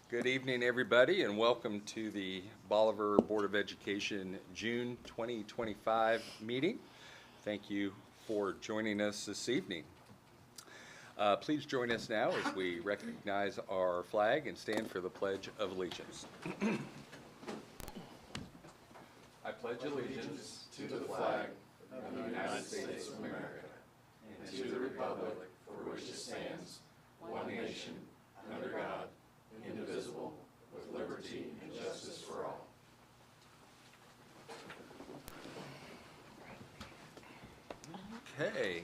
Good evening, everybody, and welcome to the Bolivar Board of Education June 2025 meeting. Thank you for joining us this evening. Please join us now as we recognize our flag and stand for the Pledge of Allegiance. I pledge allegiance to the flag of the United States of America and to the republic for which it stands, one nation, under God, indivisible, with liberty and justice for all. Okay.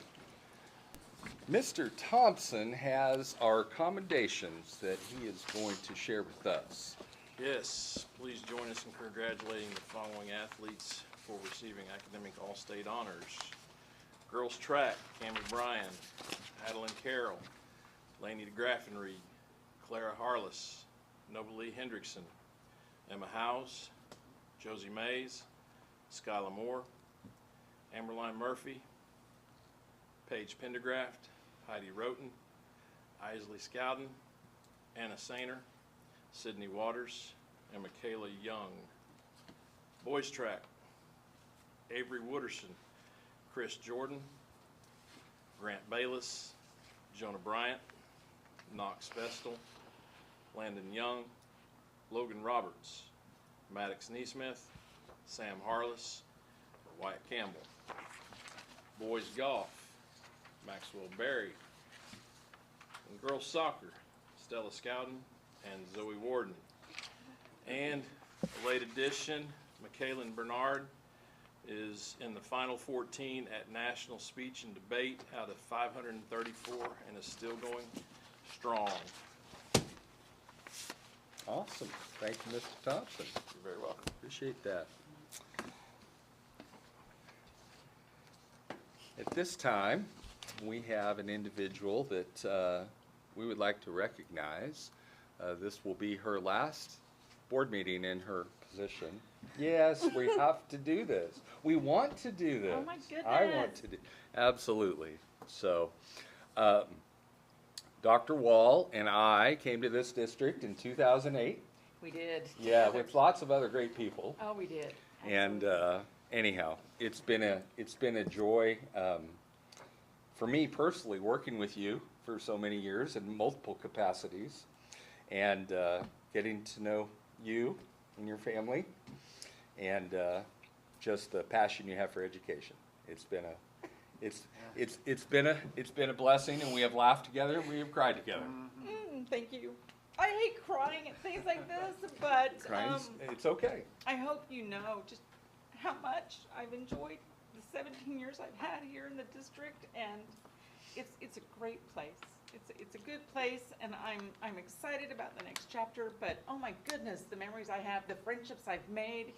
Mr. Thompson has our commendations that he is going to share with us. Yes, please join us in congratulating the following athletes for receiving academic all-state honors. Girls track, Cameron Bryan, Adeline Carroll, Lainey DeGraffenreid, Clara Harless, Novalee Hendrickson, Emma Howes, Josie Mays, Skyla Moore, Amberline Murphy, Paige Pendergraft, Heidi Roten, Isley Scowden, Anna Sainer, Sydney Waters, and Michaela Young. Boys track, Avery Wooderson, Chris Jordan, Grant Bayless, Jonah Bryant, Knox Vestal, Landon Young, Logan Roberts, Maddox Neesmith, Sam Harless, Wyatt Campbell. Boys golf, Maxwell Berry. And girls soccer, Stella Scowden and Zoe Warden. And a late addition, McKaylin Bernard is in the final 14 at National Speech and Debate out of 534 and is still going strong. Awesome. Thank you, Mr. Thompson. You're very welcome. Appreciate that. At this time, we have an individual that we would like to recognize. This will be her last board meeting in her position. Yes, we have to do this. We want to do this. Oh my goodness. I want to do, absolutely. So, Dr. Wall and I came to this district in 2008. We did. Yeah, together. with lots of other great people. Oh, we did. And Absolutely. anyhow, it's been a joy for me personally working with you for so many years in multiple capacities, and getting to know you and your family, and just the passion you have for education. It's been a blessing, and we have laughed together and we have cried together. Thank you. I hate crying at things like this, but It's okay. I hope you know just how much I've enjoyed the 17 years I've had here in the district, and it's a great place. It's a good place, and I'm excited about the next chapter. But oh my goodness, the memories I have, the friendships I've made,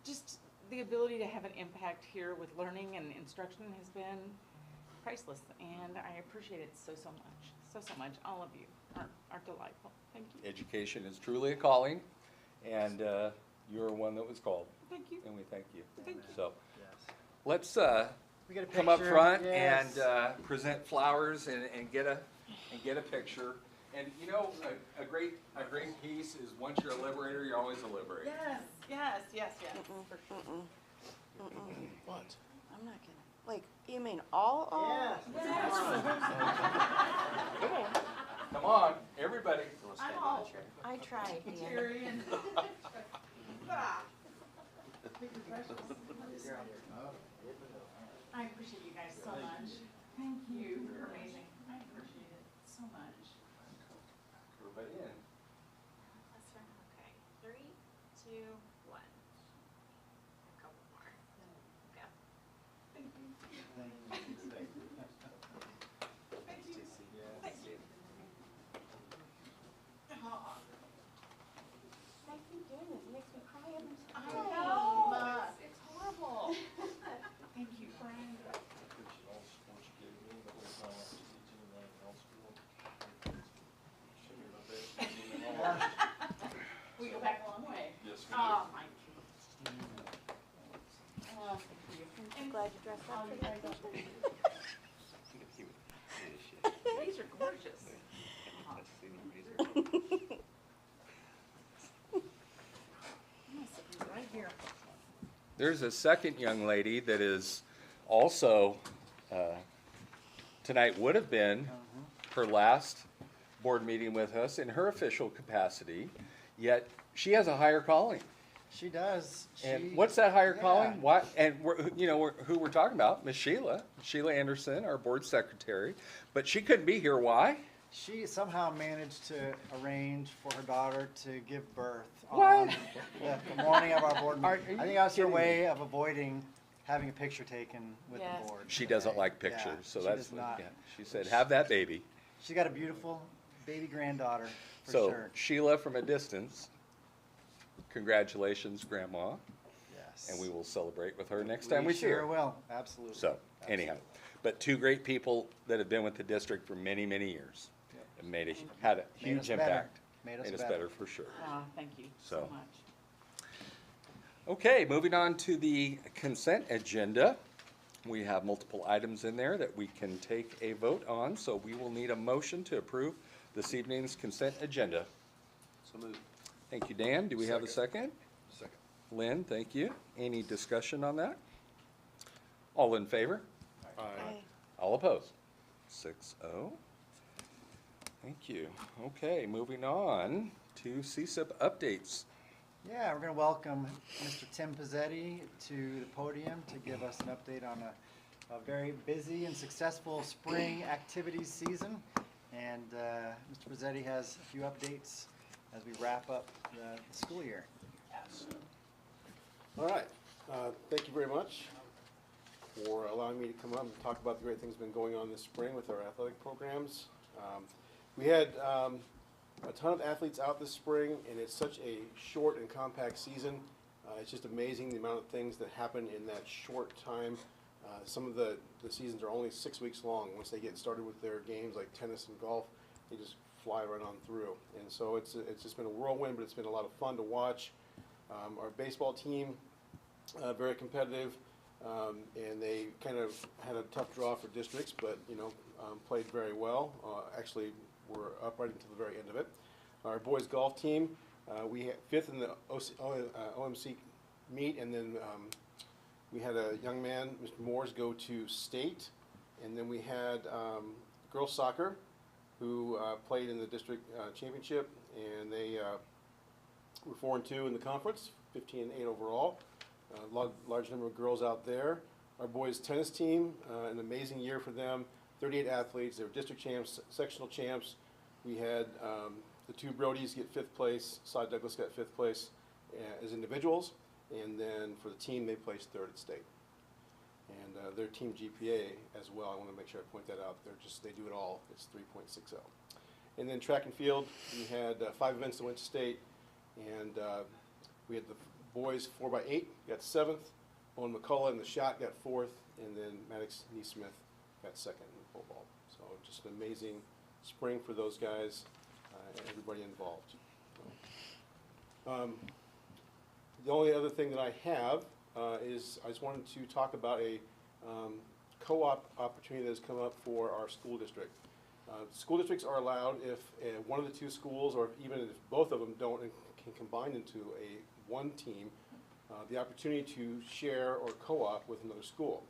just the ability to have an impact here with learning and instruction has been priceless, and I appreciate it so much. All of you are delightful. Thank you. Education is truly a calling, and you're one that was called, Thank you. and we thank you. Thank you. So Yes. let's We got a come up picture. front Yes. and present flowers and get a picture. And you know, a great piece is once you're a liberator, you're always a liberator. Yes. For sure. What? I'm not gonna, like, you mean all? Come on, everybody. I'm all I tried, Dan. Terry and I appreciate you guys so much. Thank you. You're amazing. I appreciate it so much. Everybody in. Okay, 3, 2, 1. A couple more. Go. Thank you. Thank you. Thank you. Yes. Thank you. I keep doing this, it makes me cry every I time. know. It's horrible. Thank you. We go back a long way. Yes, Oh, my goodness. Oh, thank you. I'm glad you dressed up for that. These are gorgeous. there's a second young lady that is also, tonight would have been her last board meeting with us in her official capacity, yet she has a higher calling. She does. And what's that higher calling? Yeah. Why? And who we're talking about, Miss Sheila Anderson, our board secretary. But she couldn't be here. Why? She somehow managed to arrange for her daughter to give birth What? on the morning of our board Are meeting. you I think that's her kidding way me? of avoiding having a picture taken with Yes. the board. She doesn't Okay. like Yeah, pictures, so she that's does not. yeah. She said, "Have that baby." She got a beautiful baby granddaughter for So sure. Sheila, from a distance, congratulations, Grandma, Yes. and we will celebrate with her next time we see sure her. will. Absolutely. So, anyhow, but two great people that have been with the district for many, many years. Yep. And had a Made huge us better. impact. Made us Made us better. better for sure. Oh, thank you So. so much. Okay, moving on to the consent agenda. We have multiple items in there that we can take a vote on, so we will need a motion to approve this evening's consent agenda. So moved. Thank you, Dan. Do we have a second? Second. Lynn, thank you. Any discussion on that? All in favor? Aye. All opposed? 6-0. Thank you. Okay, moving on to CSIP updates. Yeah, we're going to welcome Mr. Tim Pizzetti to the podium to give us an update on a very busy and successful spring activities season. And Mr. Pizzetti has a few updates as we wrap up the school year. All right. Thank you very much for allowing me to come up and talk about the great things that have been going on this spring with our athletic programs. We had a ton of athletes out this spring, and it's such a short and compact season. It's just amazing the amount of things that happen in that short time. Some of the seasons are only 6 weeks long. Once they get started with their games like tennis and golf, they just fly right on through. And so it's just been a whirlwind, but it's been a lot of fun to watch. Our baseball team, very competitive, and they kind of had a tough draw for districts, but played very well. Actually, we're up right until the very end of it. Our boys golf team, we had fifth in the OMC meet, and then we had a young man, Mr. Moores, go to state, and then we had girls soccer, who played in the district championship, and they were 4-2 in the conference, 15-8 overall. Large number of girls out there. Our boys tennis team, an amazing year for them. 38 athletes. They were district champs, sectional champs. We had the two Brodies get 5th place. Sod Douglas got 5th place as individuals, and then for the team, they placed 3rd at state. And their team GPA as well. I want to make sure I point that out. They do it all. It's 3.60. And then track and field, we had 5 events that went to state, and we had the boys 4x8 got 7th. Owen McCullough in the shot got 4th, and then Maddox Neesmith got 2nd in the pole vault. So just an amazing spring for those guys and everybody involved. The only other thing that I have is I just wanted to talk about a co-op opportunity that has come up for our school district. School districts are allowed if one of the two schools, or even if both of them don't and can combine into one team, the opportunity to share or co-op with another school.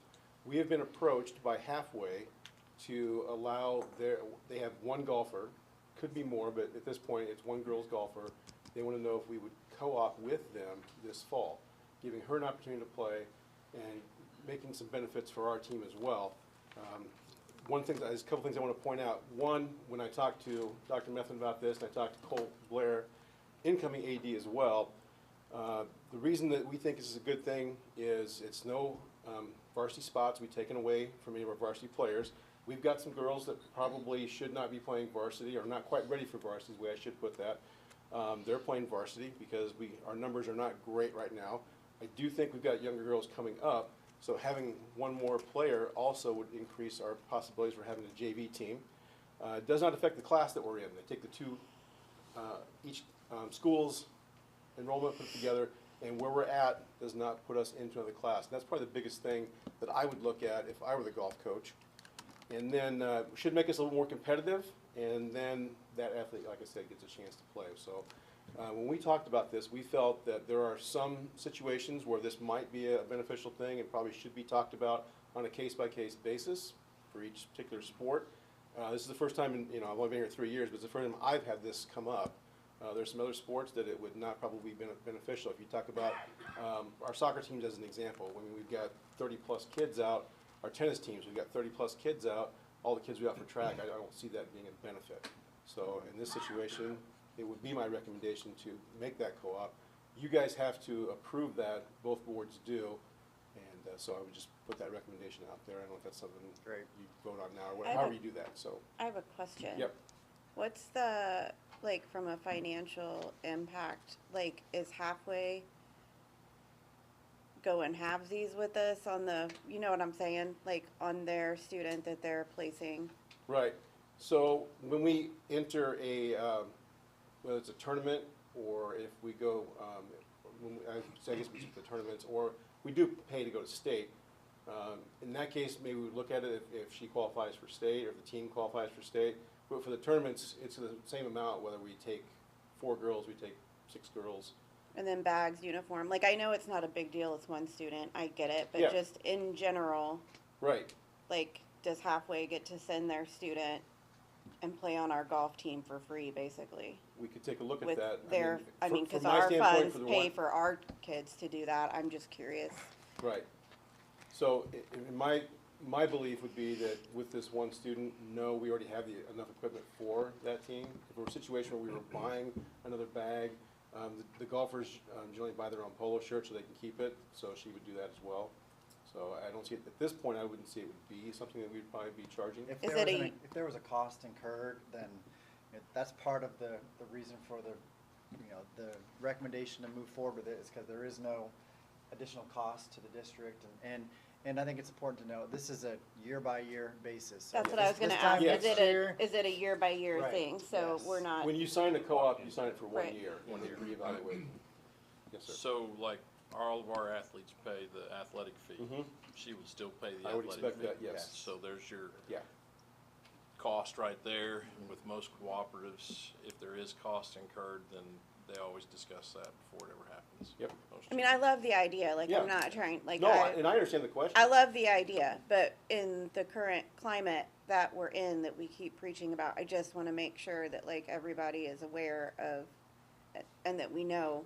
We have been approached by Halfway to allow they have one golfer, could be more, but at this point it's one girls golfer. They want to know if we would co-op with them this fall, giving her an opportunity to play and making some benefits for our team as well. There's a couple things I want to point out. One, when I talked to Dr. Methvin about this, and I talked to Cole Blair, incoming AD as well, the reason that we think this is a good thing is it's no varsity spots we've taken away from any of our varsity players. We've got some girls that probably should not be playing varsity, or not quite ready for varsity, is the way I should put that. They're playing varsity because our numbers are not great right now. I do think we've got younger girls coming up, so having one more player also would increase our possibilities for having a JV team. It does not affect the class that we're in. They take the two, each school's enrollment, put it together, and where we're at does not put us into another class. And that's probably the biggest thing that I would look at if I were the golf coach. And then should make us a little more competitive, and then that athlete, like I said, gets a chance to play. So When we talked about this, we felt that there are some situations where this might be a beneficial thing and probably should be talked about on a case-by-case basis for each particular sport. This is the first time, I've only been here 3 years, but it's the first time I've had this come up. There's some other sports that it would not probably be beneficial. If you talk about our soccer teams as an example, when we've got 30-plus kids out, our tennis teams, we've got 30-plus kids out, all the kids we have for track, I don't see that being a benefit. So in this situation, it would be my recommendation to make that co-op. You guys have to approve that, both boards do, and so I would just put that recommendation out there. I don't know if that's something Great. you vote on now, or I have however a- you do that, so. I have a question. Yep. What's the, like, from a financial impact, like, is Halfway going halvesies with us on the, you know what I'm saying? Like, on their student that they're placing? Right. So when we enter whether it's a tournament or if we go, I guess we do the tournaments, or we do pay to go to state. In that case, maybe we would look at it if she qualifies for state or if the team qualifies for state. But for the tournaments, it's the same amount whether we take 4 girls, we take 6 girls. And then bags, uniform, like, I know it's not a big deal, it's one student, I get it, but Yeah. just in general, Right. like, does Halfway get to send their student and play on our golf team for free, basically? We could take a look at With that. their, from because my our standpoint, funds for the pay one- for our kids to do that, I'm just curious. Right. So in my belief would be that with this one student, no, we already have enough equipment for that team. If it were a situation where we were buying another bag, the golfers generally buy their own polo shirt so they can keep it, so she would do that as well. So I don't see it, at this point, I wouldn't see it would be something that we'd probably be charging. If Is there it was, a- if there was a cost incurred, then that's part of the reason for the recommendation to move forward with it is because there is no additional cost to the district. And I think it's important to note, this is a year-by-year basis. So That's what I was this gonna time ask, Yes. is next year- it a year-by-year Right, thing, so yes. we're not, When you sign a co-op, you sign it for 1 Right. year, when they reevaluate. Yes, sir. So like, all of our athletes pay the athletic fee. Mhm. She would still pay the I would athletic fee. expect that, yes. So there's your Yeah. cost right there. With most cooperatives, if there is cost incurred, then they always discuss that before it ever happens. Yep. Most I mean, I love the idea, like, Yeah. I'm not trying, like, No, and I understand the question. I love the idea, but in the current climate that we're in, that we keep preaching about, I just wanna make sure that, like, everybody is aware of, and that we know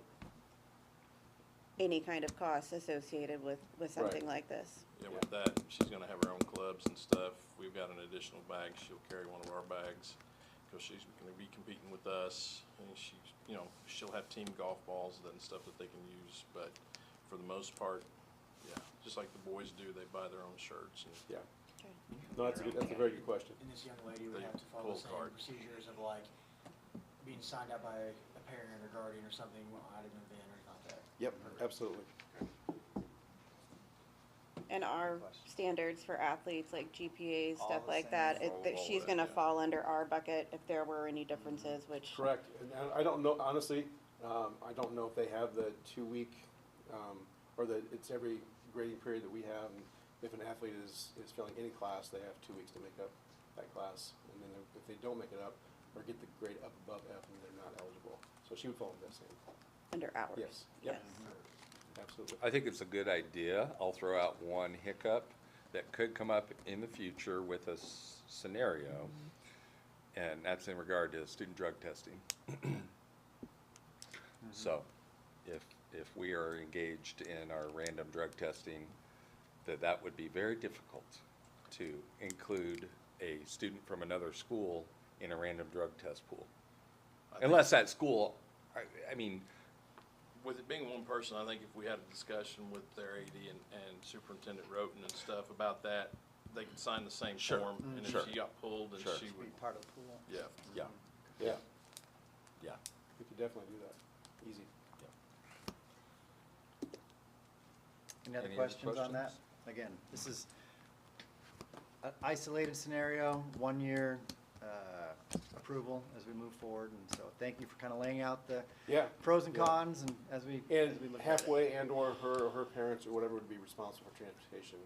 any kind of cost associated with something like this. Yeah, with that, she's gonna have her own clubs and stuff. We've got an additional bag. She'll carry one of our bags because she's gonna be competing with us. And she's, she'll have team golf balls and stuff that they can use. But for the most part, yeah, just like the boys do, they buy their own shirts and Yeah. Okay. No, that's a very good question. And this young lady would They have to follow pull the same card. procedures of like being signed up by a parent or guardian or something at an event or anything like that. Yep, absolutely. And our standards for athletes, like GPAs, All stuff the like same. that, All that she's that, gonna yeah. fall under our bucket if there were any differences, which. Correct. And I don't know, honestly, I don't know if they have the 2-week, or it's every grading period that we have. And if an athlete is failing any class, they have 2 weeks to make up that class. And then if they don't make it up or get the grade up above F, then they're not eligible. So she would fall into that same. Under ours. Yes, yep. Yes. Absolutely. I think it's a good idea. I'll throw out one hiccup that could come up in the future with a scenario, and that's in regard to student drug testing. So, if we are engaged in our random drug testing, that would be very difficult to include a student from another school in a random drug test pool. I think Unless that school, I mean, with it being one person, I think if we had a discussion with their AD and Superintendent Roten and stuff about that, they could sign the same Sure. form. And if Sure. she got pulled, then Sure. she Be would, part of the pool. yeah. yeah, Yeah, yeah. we could definitely do that. Easy. Any other Any other questions on that? questions? Again, this is an isolated scenario, 1-year approval as we move forward. And so thank you for kind of laying out the Yeah. pros and Yeah. cons and as we look And at it. halfway and/or her parents or whatever would be responsible for transportation.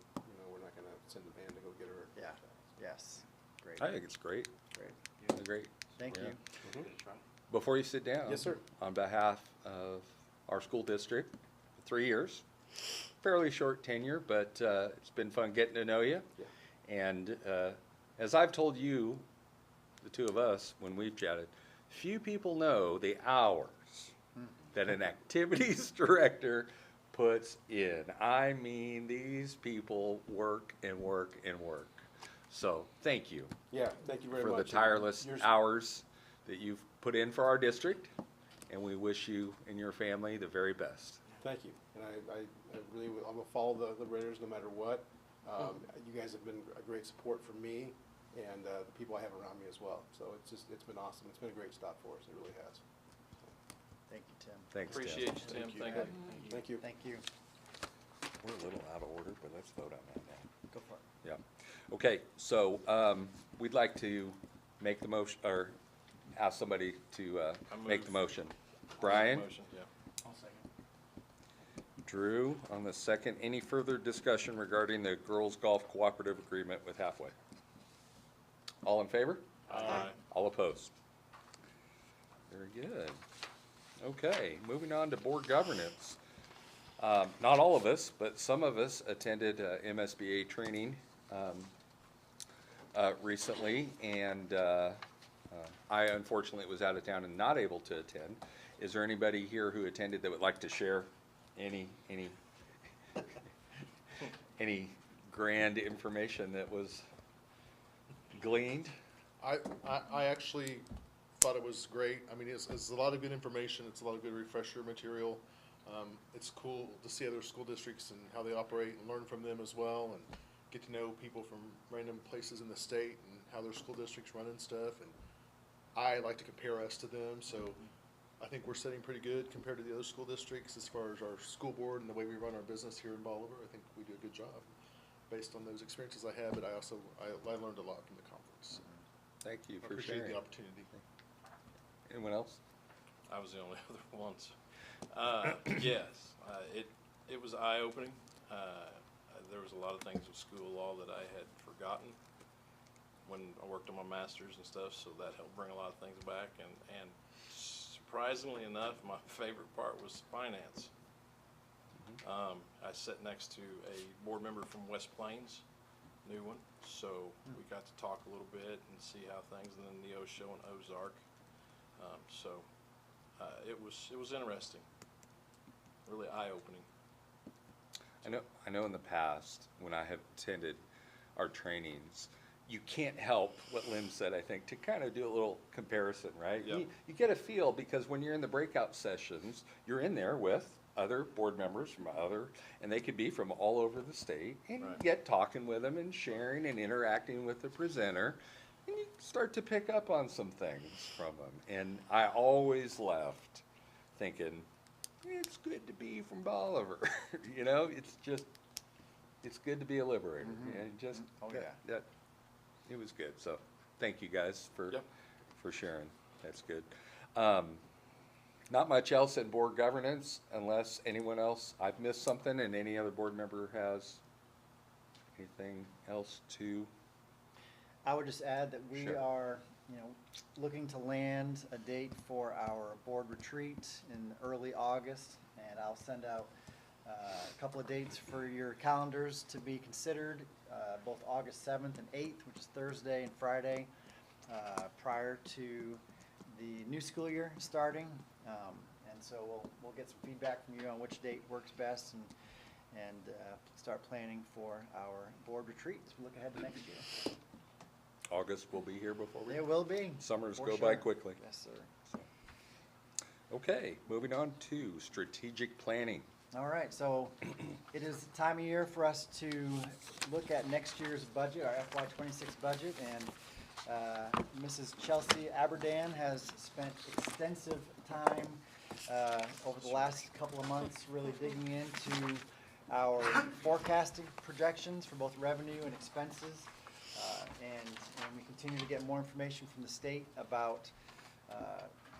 We're not gonna send a van to go get her. Yeah, yes, great, I think it's great. great. Great. Thank Yeah. you. Mhm. Before you sit down. Yes, sir. On behalf of our school district, 3 years, fairly short tenure, but it's been fun getting to know you. Yeah. And as I've told you, the two of us, when we've chatted, few people know the hours that an activities director puts in. I mean, these people work and work and work. So thank you Yeah, thank you very for much. the tireless Yours- hours that you've put in for our district, and we wish you and your family the very best. Thank you, and I really will, I'm gonna follow the Raiders no matter what. You guys have been a great support for me and the people I have around me as well. So it's been awesome. It's been a great stop for us. It really has. Thank you, Tim. Thanks, Tim. Appreciate you, Tim. Thank you. Thank you. Thank you. We're a little out of order, but let's vote on that now. Go for it. Yeah. Okay, so we'd like to make the motion, or ask somebody to make the move. motion. Brian? Motion, yeah. I'll second. Drew on the second. Any further discussion regarding the girls golf cooperative agreement with Halfway? All in favor? Aye. All opposed? Very good. Okay, moving on to board governance. Not all of us, but some of us attended MSBA training recently, and I unfortunately was out of town and not able to attend. Is there anybody here who attended that would like to share any grand information that was gleaned? I actually thought it was great. I mean, it's a lot of good information. It's a lot of good refresher material. It's cool to see other school districts and how they operate and learn from them as well, and get to know people from random places in the state and how their school districts run and stuff. And I like to compare us to them, so I think we're sitting pretty good compared to the other school districts as far as our school board and the way we run our business here in Bolivar. I think we do a good job based on those experiences I had, but I learned a lot from the conference. Thank you I for appreciate sharing. the opportunity. Anyone else? I was the only other ones. Yes, it was eye-opening. There was a lot of things with school law that I had forgotten when I worked on my master's and stuff, so that helped bring a lot of things back. And surprisingly enough, my favorite part was finance. I sat next to a board member from West Plains, new one, so we got to talk a little bit and see how things, and then Neosho and Ozark. It was interesting, really eye-opening. I know in the past, when I have attended our trainings, you can't help what Lynn said, I think, to kind of do a little comparison, right? Yeah. You get a feel, because when you're in the breakout sessions, you're in there with other board members from and they could be from all over the state, and you Right. get talking with them and sharing and interacting with the presenter, and you start to pick up on some things from them. And I always left thinking, it's good to be from Bolivar. You know, it's good to be a Liberator. And just, Oh, yeah. that, it was good. So thank you guys Yep. for sharing. That's good. Not much else in board governance, unless anyone else, I've missed something, and any other board member has anything else to. I would just add that we Sure. are, looking to land a date for our board retreat in early August, and I'll send out a couple of dates for your calendars to be considered, both August 7th and 8th, which is Thursday and Friday, prior to the new school year starting. And so we'll get some feedback from you on which date works best, and start planning for our board retreat as we look ahead to next year. August will be here before we. It will be. Summers for go by sure. quickly. Yes, sir. Okay, moving on to strategic planning. All right, so it is the time of year for us to look at next year's budget, our FY '26 budget, and Mrs. Chelsea Aberdan has spent extensive time over the last couple of months really digging into our forecasting projections for both revenue and expenses. And we continue to get more information from the state about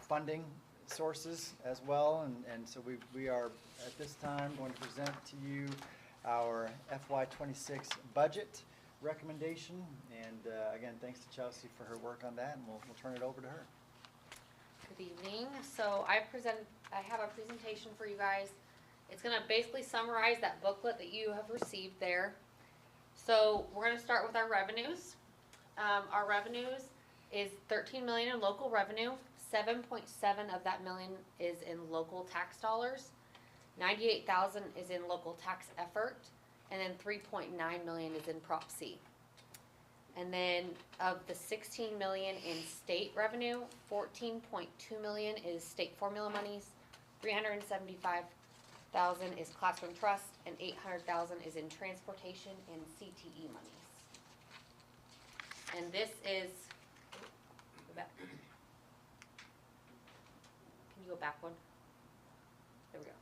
funding sources as well, and so we are at this time going to present to you our FY '26 budget recommendation, and again, thanks to Chelsea for her work on that, and we'll turn it over to her. Good evening. So I have a presentation for you guys. It's gonna basically summarize that booklet that you have received there. So we're gonna start with our revenues. Our revenues is 13 million in local revenue. 7.7 of that million is in local tax dollars. 98,000 is in local tax effort, and then 3.9 million is in Prop C. And then of the 16 million in state revenue, 14.2 million is state formula monies, 375,000 is classroom trust, and 800,000 is in transportation and CTE monies. And this is, go back. Can you go back one? There we go.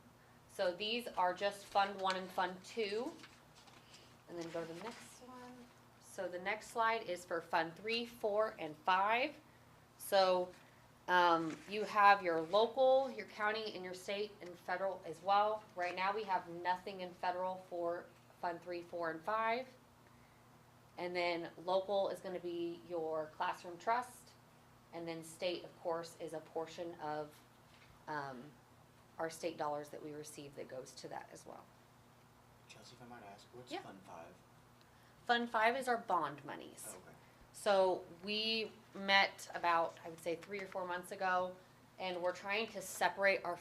So these are just Fund 1 and Fund 2. And then go to the next one. So the next slide is for Fund 3, 4, and 5. So you have your local, your county, and your state and federal as well. Right now we have nothing in federal for Fund 3, 4, and 5. And then local is going to be your classroom trust. And then state, of course, is a portion of our state dollars that we receive that goes to that as well. Chelsea, if I might ask, what's Yeah. Fund 5? Fund 5 is our bond monies. Oh, okay. So we met about, I would say, 3 or 4 months ago, and we're trying to separate our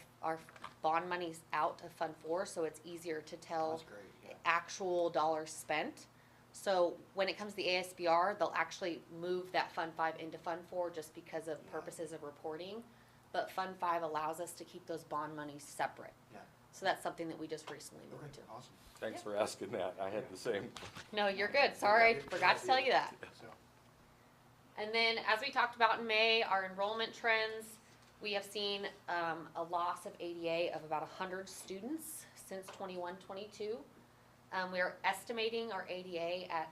bond monies out of Fund 4 so it's easier to tell That's great, yeah. actual dollars spent. So when it comes to the ASBR, they'll actually move that Fund 5 into Fund 4 just because of Yeah. purposes of reporting. But Fund 5 allows us to keep those bond monies separate. Yeah. So that's something that we just recently moved Okay, to. awesome. Thanks for asking that. I had the same. No, you're good. Sorry, I forgot to tell you that. So, And then, as we talked about in May, our enrollment trends, we have seen a loss of ADA of about 100 students since 21-22. We are estimating our ADA at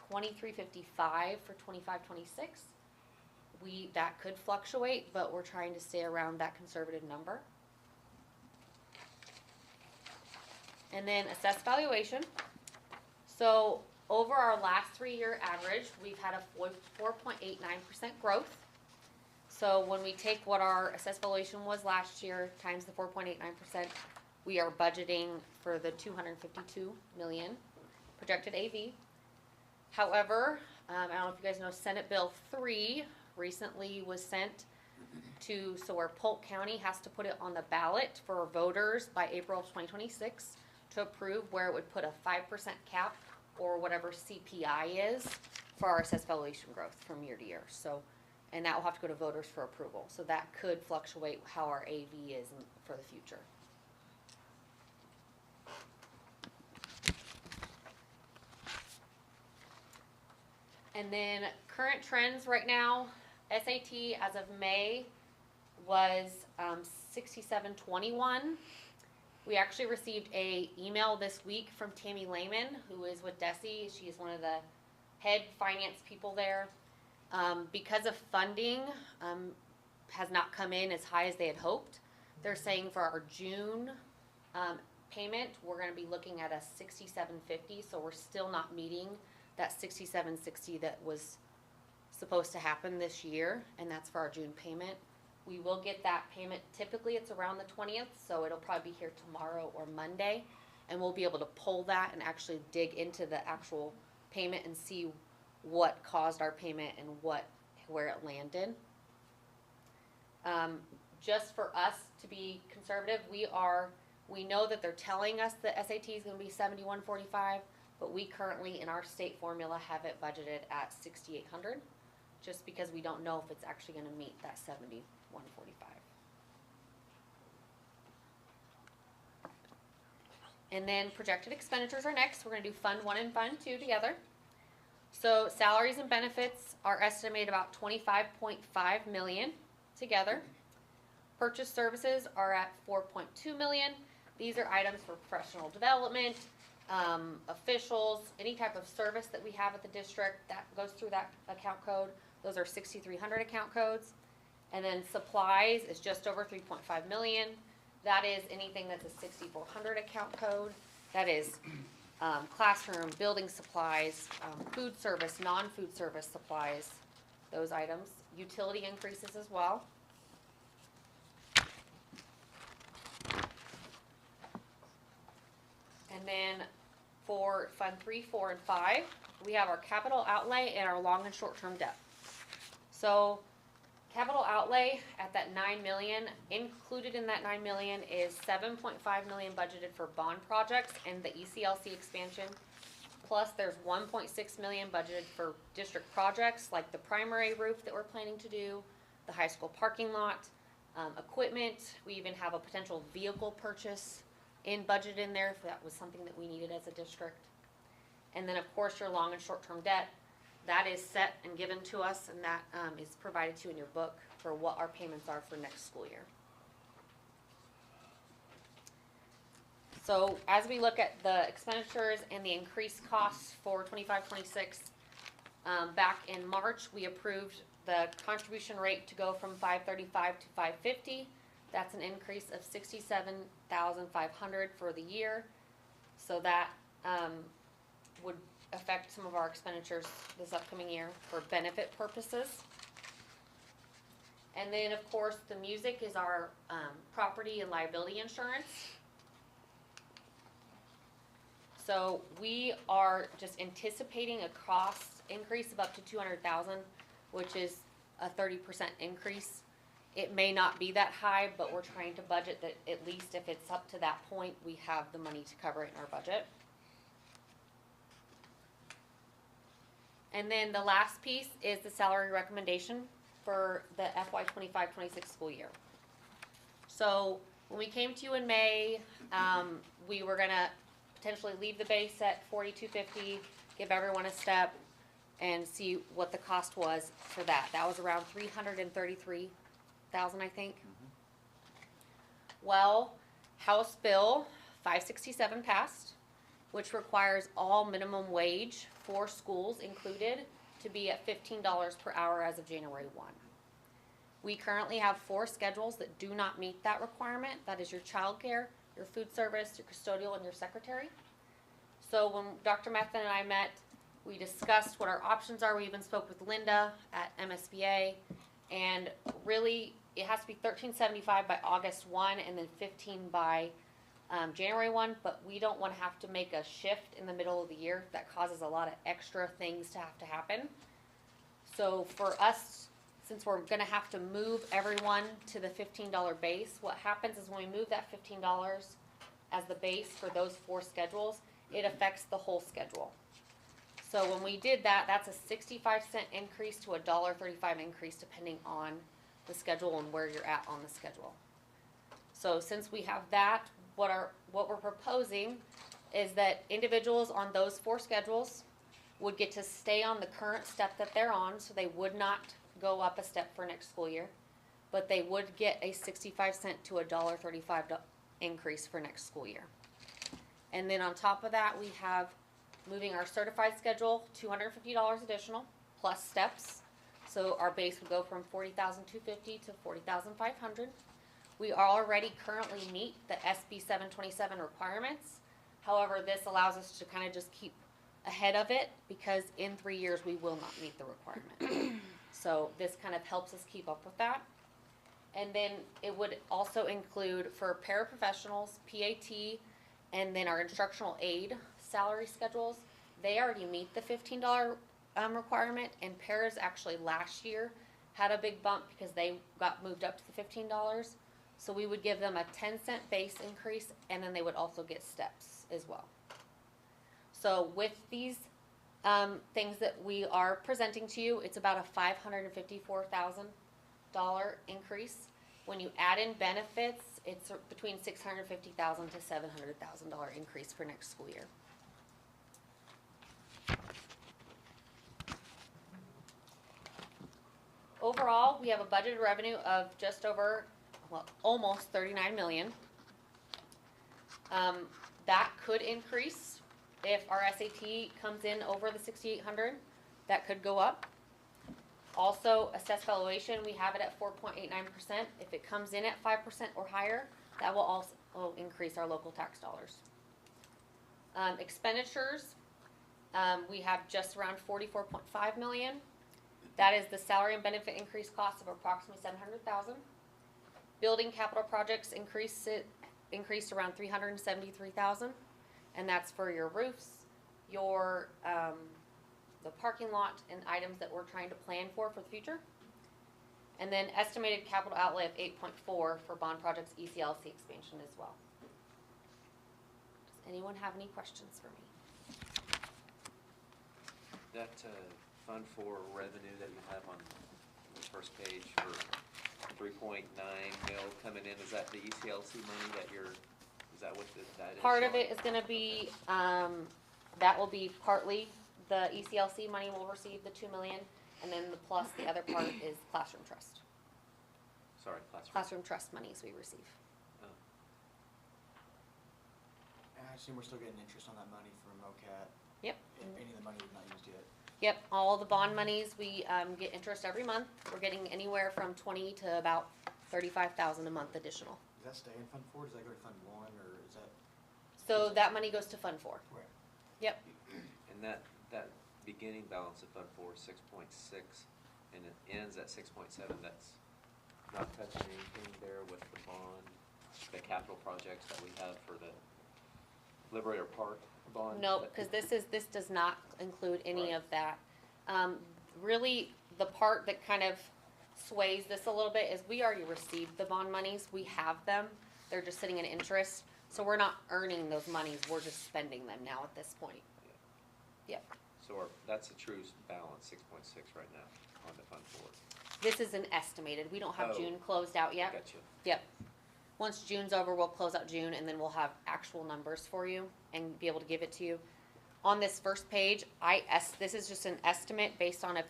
2355 for 25-26. That could fluctuate, but we're trying to stay around that conservative number. And then assessed valuation. So over our last 3-year average, we've had a 4.89% growth. So when we take what our assessed valuation was last year times the 4.89%, we are budgeting for the 252 million projected AV. However, I don't know if you guys know, Senate Bill 3 recently was sent to, so where Polk County has to put it on the ballot for voters by April of 2026 to approve, where it would put a 5% cap or whatever CPI is for our assessed valuation growth from year to year. So, and that will have to go to voters for approval. So that could fluctuate how our AV is for the future. And then current trends right now, SAT as of May was 6721. We actually received a email this week from Tammy Lehman, who is with DESE. She is one of the head finance people there. Because of funding has not come in as high as they had hoped, they're saying for our June payment, we're going to be looking at a 6750. So we're still not meeting that 6760 that was supposed to happen this year, and that's for our June payment. We will get that payment, typically it's around the 20th, so it'll probably be here tomorrow or Monday, and we'll be able to pull that and actually dig into the actual payment and see what caused our payment and where it landed. Just for us to be conservative, we know that they're telling us the SAT is going to be 7145, but we currently in our state formula have it budgeted at 6,800, just because we don't know if it's actually going to meet that 7145. And then projected expenditures are next. We're going to do Fund 1 and Fund 2 together. So salaries and benefits are estimated about 25.5 million together. Purchase services are at 4.2 million. These are items for professional development, officials, any type of service that we have at the district that goes through that account code. Those are 6,300 account codes. And then supplies is just over 3.5 million. That is anything that's a 6,400 account code. That is classroom, building supplies, food service, non-food service supplies, those items. Utility increases as well. then for Fund 3, 4, and 5, we have our capital outlay and our long and short-term debt. So, capital outlay at that 9 million, included in that 9 million is 7.5 million budgeted for bond projects and the ECLC expansion. Plus, there's 1.6 million budgeted for district projects like the primary roof that we're planning to do, the high school parking lot, equipment. We even have a potential vehicle purchase in budget in there if that was something that we needed as a district. And then, of course, your long and short-term debt, that is set and given to us, and that is provided to you in your book for what our payments are for next school year. So as we look at the expenditures and the increased costs for 25-26, back in March, we approved the contribution rate to go from $535 to $550. That's an increase of $67,500 for the year. So that would affect some of our expenditures this upcoming year for benefit purposes. And then, of course, the music is our property and liability insurance. So we are just anticipating a cost increase of up to $200,000, which is a 30% increase. It may not be that high, but we're trying to budget that at least if it's up to that point, we have the money to cover it in our budget. And then the last piece is the salary recommendation for the FY 25-26 school year. So when we came to you in May, we were gonna potentially leave the base at $4,250, give everyone a step, and see what the cost was for that. That was around $333,000, I think. Well, House Bill 567 passed, which requires all minimum wage for schools included to be at $15 per hour as of January 1. We currently have 4 schedules that do not meet that requirement. That is your childcare, your food service, your custodial, and your secretary. So when Dr. Method and I met, we discussed what our options are. We even spoke with Linda at MSBA, and really it has to be $13.75 by August 1 and then $15 by January 1, but we don't want to have to make a shift in the middle of the year. That causes a lot of extra things to have to happen. So for us, since we're going to have to move everyone to the $15 base, what happens is when we move that $15 as the base for those 4 schedules, it affects the whole schedule. So when we did that, that's a 65-cent increase to a $1.35 increase depending on the schedule and where you're at on the schedule. So since we have that, what we're proposing is that individuals on those 4 schedules would get to stay on the current step that they're on, so they would not go up a step for next school year, but they would get a 65-cent to a $1.35 increase for next school year. And then on top of that, we have moving our certified schedule, $250 additional, plus steps. So our base would go from $40,250 to $40,500. We already currently meet the SB 727 requirements. However, this allows us to kind of just keep ahead of it because in 3 years we will not meet the requirement. So this kind of helps us keep up with that. And then it would also include for paraprofessionals, PAT, and then our instructional aid salary schedules. They already meet the $15 requirement, and paras actually last year had a big bump because they got moved up to the $15. So we would give them a 10-cent base increase, and then they would also get steps as well. So with these things that we are presenting to you, it's about a $554,000 increase. When you add in benefits, it's between $650,000 to $700,000 increase for next school year. Overall, we have a budgeted revenue of just over, well, almost 39 million. That could increase if our SAT comes in over the 6,800. That could go up. Also, assessed valuation, we have it at 4.89%. If it comes in at 5% or higher, that will also increase our local tax dollars. Expenditures, we have just around 44.5 million. That is the salary and benefit increase cost of approximately 700,000. Building capital projects increased around 373,000, and that's for your roofs, your, the parking lot and items that we're trying to plan for the future. And then estimated capital outlay of 8.4 for bond projects ECLC expansion as well. Does anyone have any questions for me? That Fund 4 revenue that you have on the first page for 3.9 mil coming in, is that the ECLC money that is that what that is? Part of showing? it is gonna be, that will be partly the ECLC money will receive the 2 million, and then the other part is classroom trust. Sorry, classroom. Classroom trust monies we receive. Oh. And I assume we're still getting interest on that money from OCAT. Yep. Any of the money we've not used yet. Yep, all the bond monies, we, get interest every month. We're getting anywhere from 20 to about 35,000 a month additional. Does that stay in Fund 4? Does that go to Fund 1, or is that? So that money goes to Fund 4. Right. Yep, And that beginning balance of Fund 4 is 6.6, and it ends at 6.7. That's not touching anything there with the bond, the capital projects that we have for the Liberator Park bond. no, because this does not include any Right. of that. Really, the part that kind of sways this a little bit is we already received the bond monies, we have them, they're just sitting in interest. So we're not earning those monies, we're just spending them now at this point. Yep, So that's a true balance, 6.6 right now on the Fund 4. this is an estimated, we don't have Oh. June closed out yet. Gotcha. Yep. Once June's over, we'll close out June and then we'll have actual numbers for you and be able to give it to you. On this first page, this is just an estimate based on if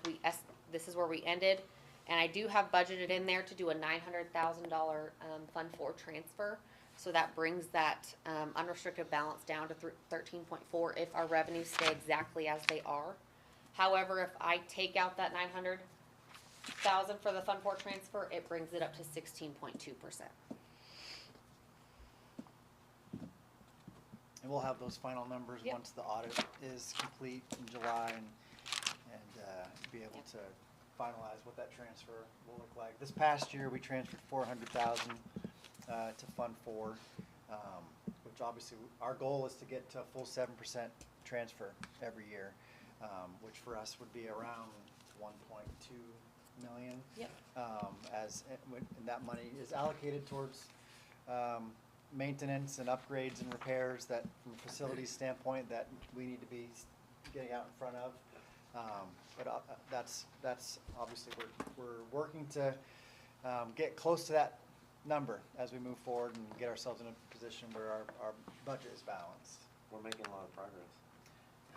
this is where we ended. And I do have budgeted in there to do a $900,000 Fund 4 transfer. So that brings that unrestricted balance down to 13.4 if our revenues stay exactly as they are. However, if I take out that 900,000 for the Fund 4 transfer, it brings it up to 16.2%. And we'll have those final numbers Yep. once the audit is complete in July and be able Yep. to finalize what that transfer will look like. This past year, we transferred 400,000 to Fund 4, which obviously, our goal is to get to a full 7% transfer every year, which for us would be around 1.2 million. Yep. And that money is allocated towards maintenance and upgrades and repairs that, from a facilities standpoint, that we need to be getting out in front of. But that's obviously, we're working to get close to that number as we move forward and get ourselves in a position where our budget is balanced. We're making a lot of progress.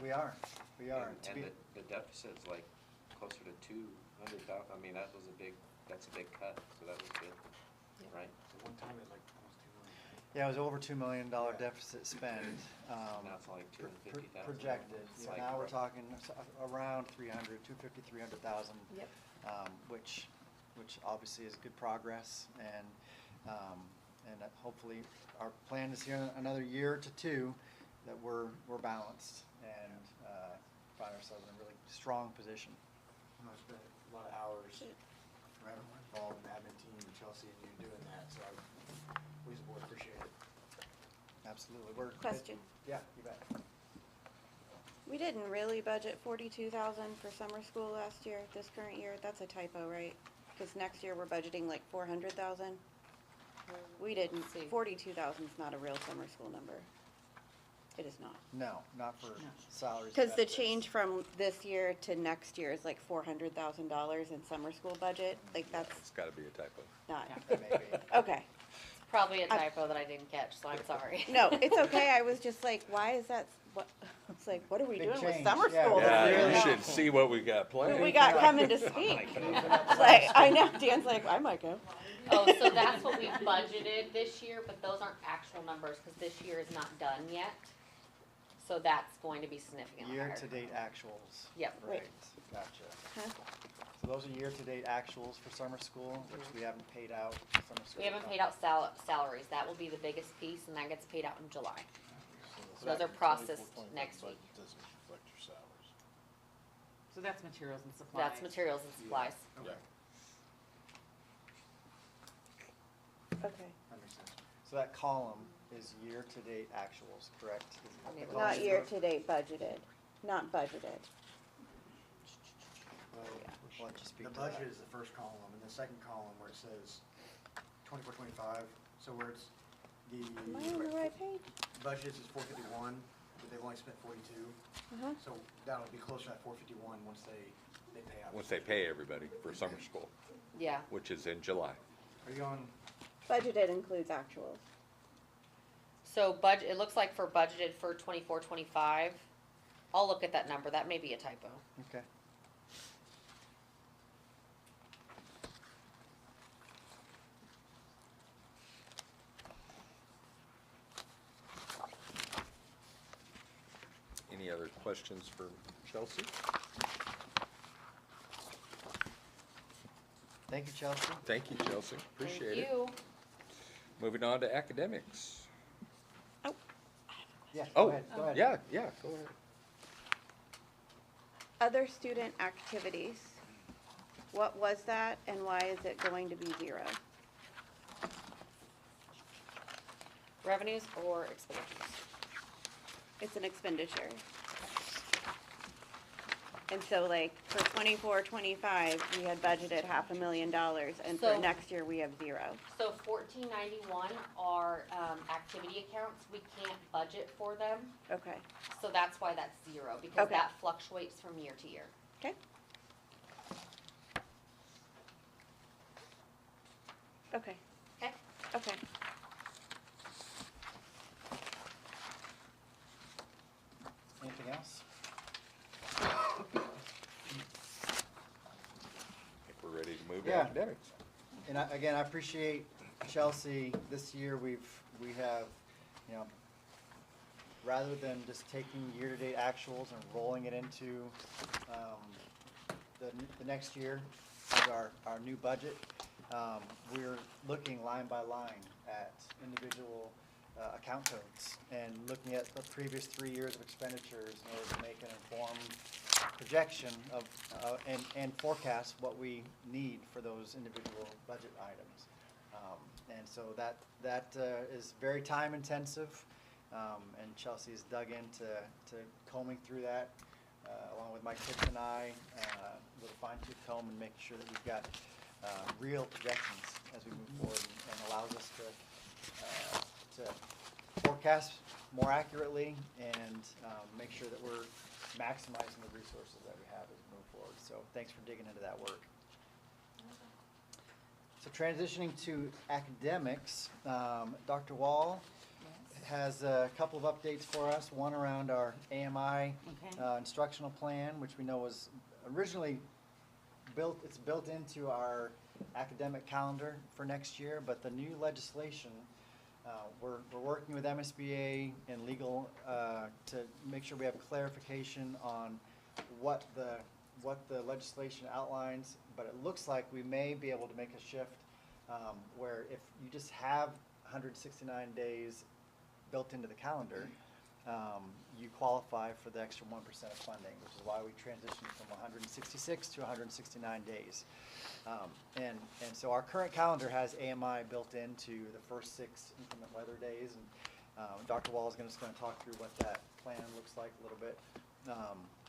We are. And the deficit's like closer to 200,000. I mean, that's a big cut, so that was good, Yep. right? At one time, it was like almost 2 million. Yeah, it was over $2 million deficit spend. Now it's like 250,000. Projected. It's So like- now we're talking around 300,000, Yep. which obviously is good progress. And hopefully, our plan is here in another year to two that we're balanced and find ourselves in a really strong position. I know it's been a lot of hours for everyone involved in the admin team, Chelsea and you doing that, so we as a board appreciate it. Absolutely. Question. Yeah, you bet. We didn't really budget 42,000 for summer school last year, this current year, that's a typo, right? Because next year we're budgeting like 400,000. We didn't, See. 42,000 is not a real summer school number. It is not. No, not for salaries. Because and the benefits. change from this year to next year is like $400,000 in summer school budget, like that's It's gotta be a typo. not, Maybe. okay. Probably a typo that I didn't catch, so I'm sorry. No, it's okay, I was just like, why is that, it's like, what are we Big doing with change, summer yeah. school? Yeah, this year? you No. should see what we got Who planned. we got coming to speak. It's like, I know, Dan's like, I might go. Oh, so that's what we budgeted this year, but those aren't actual numbers, because this year is not done yet. So that's going to be significantly higher. Year-to-date actuals. Yep. Right, gotcha. Huh? So those are year-to-date actuals for summer school, which we haven't paid out for summer school. We haven't paid out salaries, that will be the biggest piece, and that gets paid out in July. So Those that are processed 24-25 next week. budget doesn't reflect your salaries. So that's materials and supplies. That's materials and supplies. Yeah. Okay. That makes sense. So that column is year-to-date actuals, correct? Is it- Not year-to-date budgeted, not budgeted. Well, let's just speak The to that. budget is the first column, and the second column where it says 24, 25, so where it's the. Am I on the right page? Budget is 451, but they've only spent 42, Uh-huh. so that'll be closer to that 451 once they pay out. Once they pay everybody for summer school, Yeah. which is in July. Are you on, Budgeted includes actuals. So it looks like for budgeted for 24, 25, I'll look at that number, that may be a typo. Okay. Any other questions for Chelsea? Thank you, Chelsea. Thank you, Chelsea. Appreciate it. Thank you. Moving on to academics. Yeah, Oh, go ahead, go ahead. yeah, go ahead. Other student activities, what was that and why is it going to be 0? Revenues or expenditures? It's an expenditure. And so like for 24, 25, we had budgeted $500,000 and for So- next year we have 0. So 1491 are activity accounts, we can't budget for them, Okay, so that's why that's 0, because Okay. that fluctuates from year to year. okay. Okay, Okay? okay. Anything else? I think we're ready to move to Yeah. academics. And again, I appreciate Chelsea, this year we have, you know, rather than just taking year-to-date actuals and rolling it into, the next year as our new budget, we're looking line by line at individual, account codes and looking at the previous 3 years of expenditures in order to make an informed projection of, and forecast what we need for those individual budget items. And so that is very time intensive, and Chelsea's dug into combing through that, along with Mike Pitts and I, with a fine tooth comb and making sure that we've got real projections as we move forward, and allows us to forecast more accurately and make sure that we're maximizing the resources that we have as we move forward. So thanks for digging into that work. So transitioning to academics, Dr. Wall has a couple of updates for us. One around our AMI Okay. Instructional plan, which we know was originally it's built into our academic calendar for next year, but the new legislation, we're working with MSBA and legal to make sure we have clarification on what the legislation outlines, but it looks like we may be able to make a shift where if you just have 169 days built into the calendar, you qualify for the extra 1% of funding, which is why we transitioned from 166 to 169 days. And so our current calendar has AMI built into the first 6 inclement weather days, and Dr. Wall is just going to talk through what that plan looks like a little bit.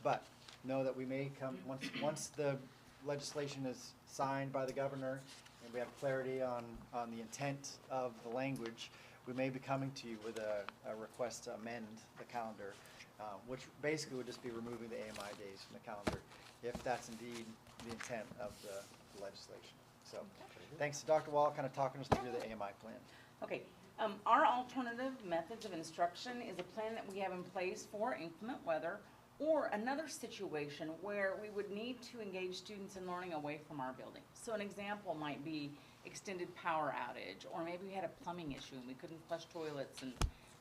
But know that we may come, once the legislation is signed by the governor and we have clarity on the intent of the language, we may be coming to you with a request to amend the calendar, which basically would just be removing the AMI days from the calendar, if that's indeed the intent of the legislation. So, thanks to Dr. Wall, kind of talking us through the AMI plan. Okay, our alternative methods of instruction is a plan that we have in place for inclement weather or another situation where we would need to engage students in learning away from our building. So an example might be extended power outage, or maybe we had a plumbing issue and we couldn't flush toilets, and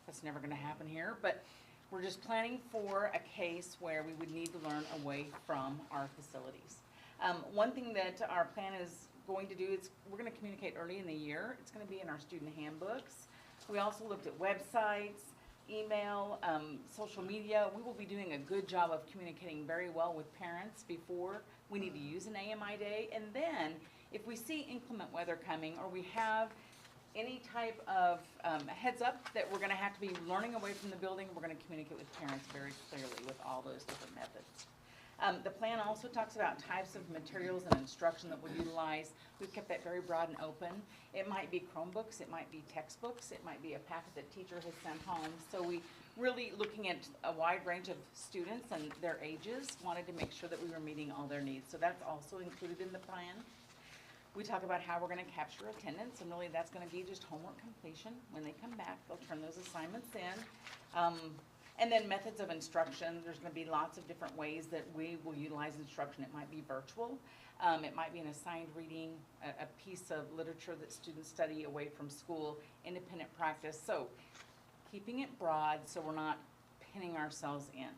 that's never gonna happen here, but we're just planning for a case where we would need to learn away from our facilities. One thing that our plan is going to do is we're gonna communicate early in the year. It's gonna be in our student handbooks. We also looked at websites, email, social media. We will be doing a good job of communicating very well with parents before we need to use an AMI day. And then if we see inclement weather coming, or we have any type of heads up that we're gonna have to be learning away from the building, we're gonna communicate with parents very clearly with all those different methods. The plan also talks about types of materials and instruction that we'll utilize. We've kept that very broad and open. It might be Chromebooks, it might be textbooks, it might be a packet that teacher has sent home. So we really, looking at a wide range of students and their ages, wanted to make sure that we were meeting all their needs. So that's also included in the plan. We talk about how we're gonna capture attendance, and really that's gonna be just homework completion. When they come back, they'll turn those assignments in. And then methods of instruction, there's gonna be lots of different ways that we will utilize instruction. It might be virtual, it might be an assigned reading, a piece of literature that students study away from school, independent practice. So keeping it broad so we're not pinning ourselves in.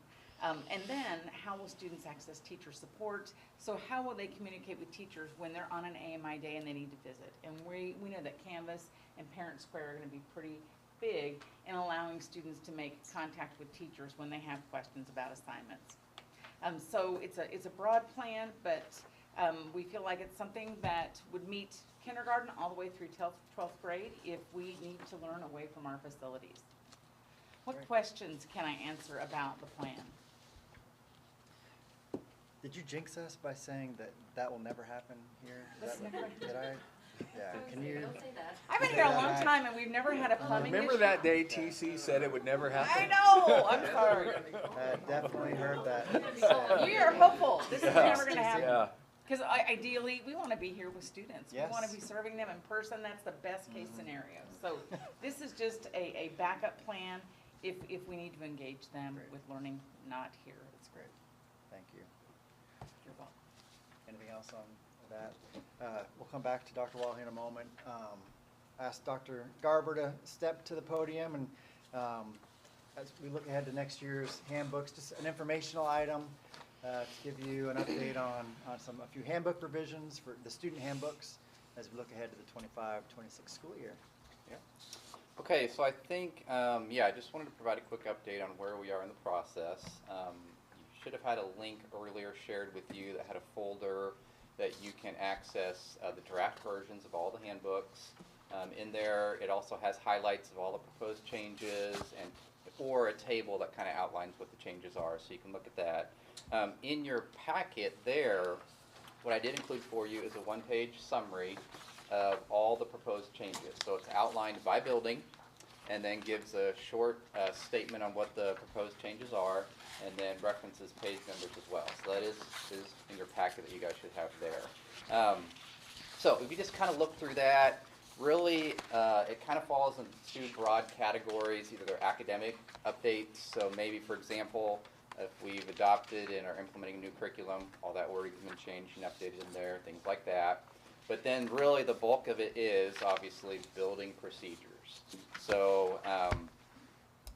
And then how will students access teacher support? So how will they communicate with teachers when they're on an AMI day and they need to visit? And we know that Canvas and Parent Square are gonna be pretty big in allowing students to make contact with teachers when they have questions about assignments. So it's a broad plan, but we feel like it's something that would meet kindergarten all the way through 12th grade if we need to learn away from our facilities. What Great. questions can I answer about the plan? Did you jinx us by saying that that will never happen here? That's never- Did I? Yeah, can you? Don't say that. I've been here a long time and we've never had a plumbing issue. Remember that day TC said it would never I happen? know, I'm sorry. I definitely heard that. We are hopeful, this is never gonna Yeah. happen. Because ideally, we wanna be here with students. We wanna Yes. be serving them in person, that's the best case scenario. So this is just a backup plan if we need to engage them Great. with learning not here. That's great. Thank you. You're welcome. Anything else on that? We'll come back to Dr. Walhy in a moment. Ask Dr. Garber to step to the podium, and as we look ahead to next year's handbooks, just an informational item to give you an update on a few handbook revisions for the student handbooks as we look ahead to the 25-26 school year. Yeah. Okay, so I think, I just wanted to provide a quick update on where we are in the process. You should have had a link earlier shared with you that had a folder that you can access the draft versions of all the handbooks. In there, it also has highlights of all the proposed changes or a table that kind of outlines what the changes are, so you can look at that. In your packet there, what I did include for you is a one-page summary of all the proposed changes. So it's outlined by building, and then gives a short statement on what the proposed changes are, and then references page numbers as well. So that is in your packet that you guys should have there. So if you just kind of look through that, really it kind of falls into two broad categories. Either they're academic updates, so maybe for example, if we've adopted and are implementing a new curriculum, all that wording's been changed and updated in there, things like that. But then really the bulk of it is obviously building procedures. So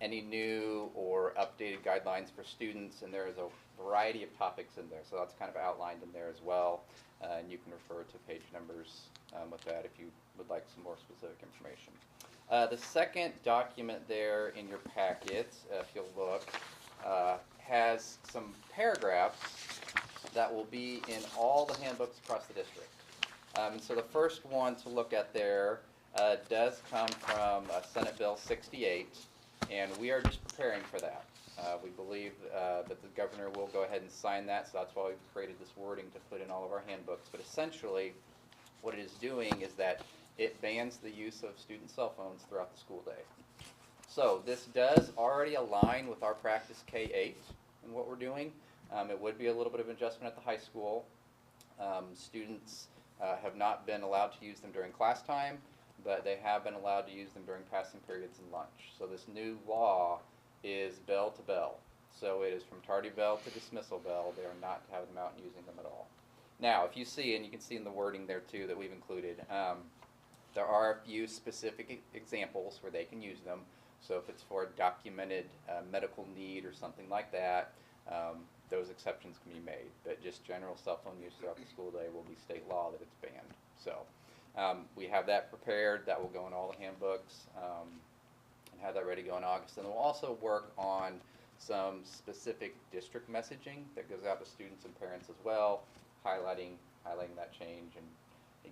any new or updated guidelines for students, and there is a variety of topics in there. So that's kind of outlined in there as well. And you can refer to page numbers with that if you would like some more specific information. The second document there in your packet, if you'll look, has some paragraphs that will be in all the handbooks across the district. And so the first one to look at there does come from Senate Bill 68, and we are just preparing for that. We believe that the governor will go ahead and sign that, so that's why we've created this wording to put in all of our handbooks. But essentially, what it is doing is that it bans the use of student cell phones throughout the school day. So this does already align with our practice K-8 and what we're doing. It would be a little bit of adjustment at the high school. Students have not been allowed to use them during class time, but they have been allowed to use them during passing periods and lunch. So this new law is bell to bell. So it is from tardy bell to dismissal bell. They are not to have them out and using them at all. Now, if you see, and you can see in the wording there too that we've included, there are a few specific examples where they can use them. So if it's for a documented medical need or something like that, those exceptions can be made. But just general cell phone use throughout the school day will be state law that it's banned. So we have that prepared. That will go in all the handbooks and have that ready to go in August. And we'll also work on some specific district messaging that goes out to students and parents as well, highlighting that change. And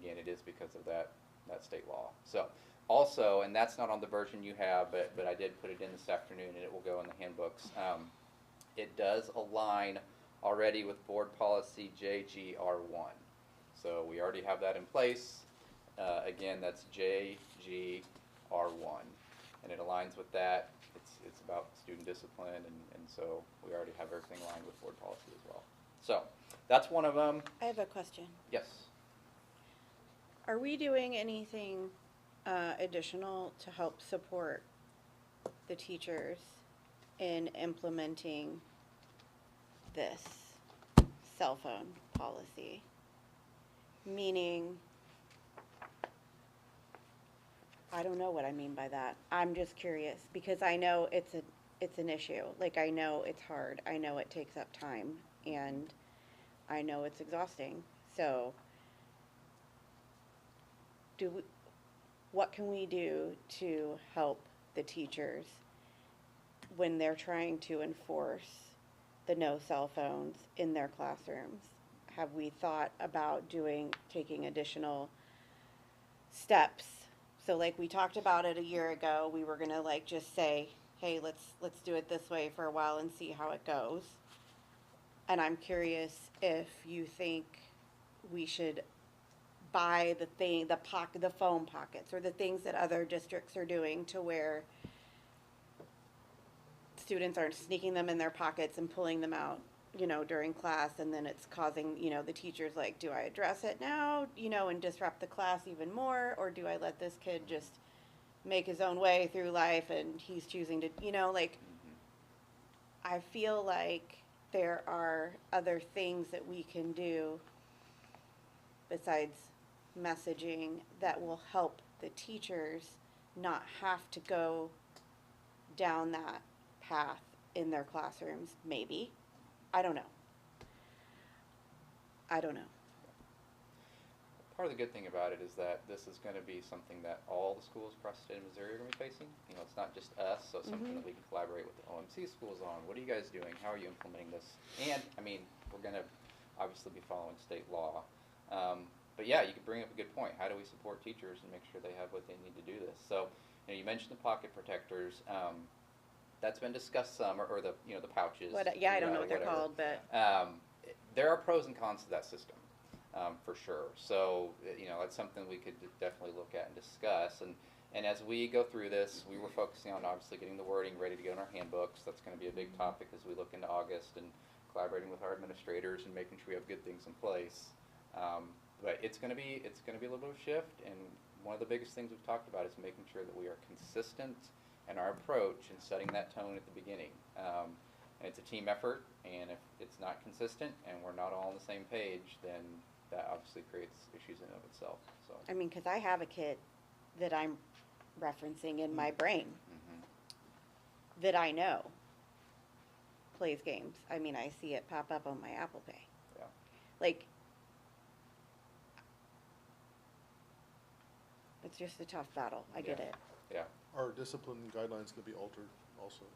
again, it is because of that that state law. So, also, and that's not on the version you have, but I did put it in this afternoon, and it will go in the handbooks. It does align already with board policy JGR1. So we already have that in place. Again, that's JGR1, and it aligns with that. It's about student discipline, and so we already have everything aligned with board policy as well. So that's one of them. I have a question. Yes. Are we doing anything additional to help support the teachers in implementing this cell phone policy? Meaning, I don't know what I mean by that. I'm just curious because I know it's an issue. Like, I know it's hard. I know it takes up time, and I know it's exhausting. So, what can we do to help the teachers when they're trying to enforce the no cell phones in their classrooms? Have we thought about taking additional steps? So like we talked about it a year ago, we were gonna like just say, hey, let's do it this way for a while and see how it goes. And I'm curious if you think we should buy the phone pockets or the things that other districts are doing to where students aren't sneaking them in their pockets and pulling them out, during class, and then it's causing, the teachers like, do I address it now, and disrupt the class even more, or do I let this kid just make his own way through life and he's choosing to, I feel like there are other things that we can do besides messaging that will help the teachers not have to go down that path in their classrooms, maybe. I don't know. Part of the good thing about it is that this is going to be something that all the schools across the state of Missouri are going to be facing. It's not just us, so it's something that we can collaborate with the OMC schools on. What are you guys doing? How are you implementing this? And, we're going to obviously be following state law. But yeah, you could bring up a good point. How do we support teachers and make sure they have what they need to do this? So, you mentioned the pocket protectors. That's been discussed some, or the pouches. I don't know what they're called, but there are pros and cons to that system, for sure. So that's something we could definitely look at and discuss. And as we go through this, we were focusing on obviously getting the wording ready to go in our handbooks. That's going to be a big topic as we look into August, and collaborating with our administrators and making sure we have good things in place. But it's going to be a little bit of a shift, and one of the biggest things we've talked about is making sure that we are consistent in our approach and setting that tone at the beginning. And it's a team effort, and if it's not consistent and we're not all on the same page, then that obviously creates issues in and of itself. So. because I have a kid that I'm referencing in my brain that I know plays games. I see it pop up on my Apple Pay. Yeah. Like, it's just a tough battle. I get it. Yeah. Are discipline guidelines going to be altered also?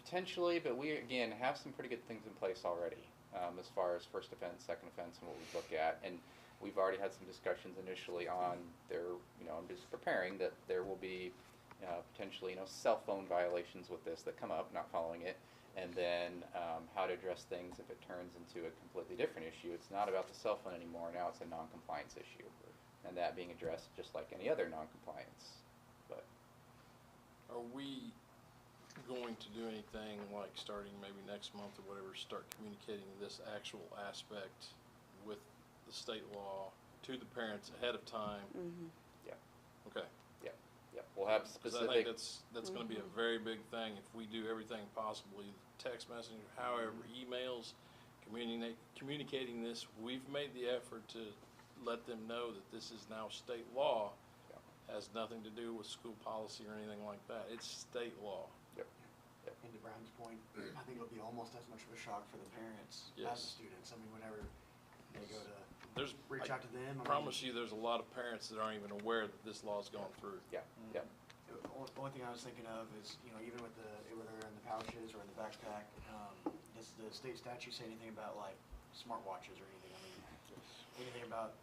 Potentially, but we, again, have some pretty good things in place already, as far as first offense, second offense, and what we look at. And we've already had some discussions initially on I'm just preparing that there will be potentially, cell phone violations with this that come up, not following it. And then how to address things if it turns into a completely different issue. It's not about the cell phone anymore. Now it's a non-compliance issue. And that being addressed just like any other non-compliance. But Are we going to do anything like starting maybe next month or whatever, start communicating this actual aspect with the state law to the parents ahead of time? Yeah. Okay. Yeah, we'll have 'Cause I specific. think that's going to be a very big thing if we do everything possibly, text messaging, however, emails, communicating this. We've made the effort to let them know that this is now state law. Has nothing to do with school policy or anything like that. It's state law. And to Brian's point, I think it'll be almost as much of a shock for the parents as the Yes. students. Whenever they go to I reach out to them. promise you, there's a lot of parents that aren't even aware that this law's gone through. Yeah. The only thing I was thinking of is, even with whether in the pouches or in the backpack, does the state statute say anything about like smartwatches or anything? Anything about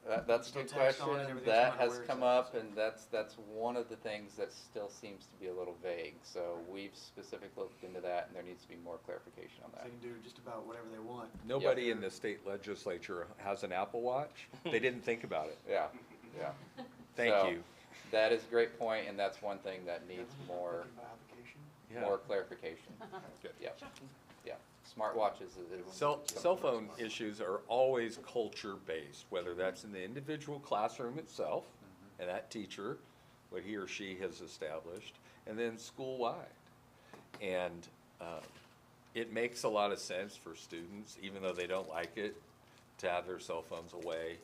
That's a Still good taxed on question. and everything's That come out of has where it's come at, up, so. and that's one of the things that still seems to be a little vague. So we've specifically looked into that, and there needs to be more clarification on So that. they can do just about whatever they want. Nobody in the state legislature has an Apple Watch. They didn't think about it. Yeah, yeah. Thank So, you. That is a great point, and that's one thing that needs more, Looking by application. Yeah. more clarification. Good. Yep, yeah. Smartwatches is. Cell phone issues are always culture-based, whether that's in the individual classroom itself, and that teacher, what he or she has established, and then school-wide. And it makes a lot of sense for students, even though they don't like it, to have their cell phones away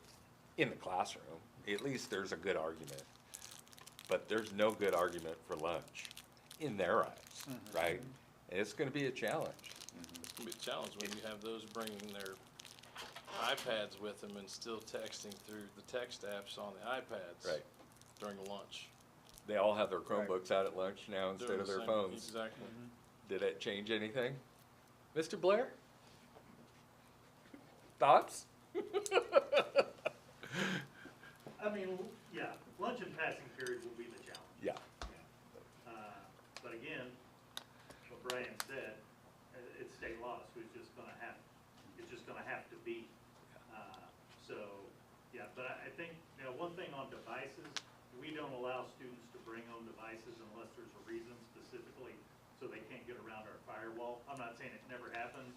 in the classroom. At least there's a good argument. But there's no good argument for lunch, in their eyes, right? And it's gonna be a challenge. It's gonna be a challenge when you have those bringing their iPads with them and still texting through the text apps on the iPads. Right. During lunch. They all have their Chromebooks out at lunch now instead Doing of the their same- phones. Exactly. Did it change anything? Mr. Blair? Thoughts? I mean, yeah, lunch and passing period will be the challenge. Yeah. But again, what Brian said, it's state law, so it's just gonna have to be. So, yeah, but I think, you know, one thing on devices, we don't allow students to bring home devices unless there's a reason specifically, so they can't get around our firewall. I'm not saying it never happens,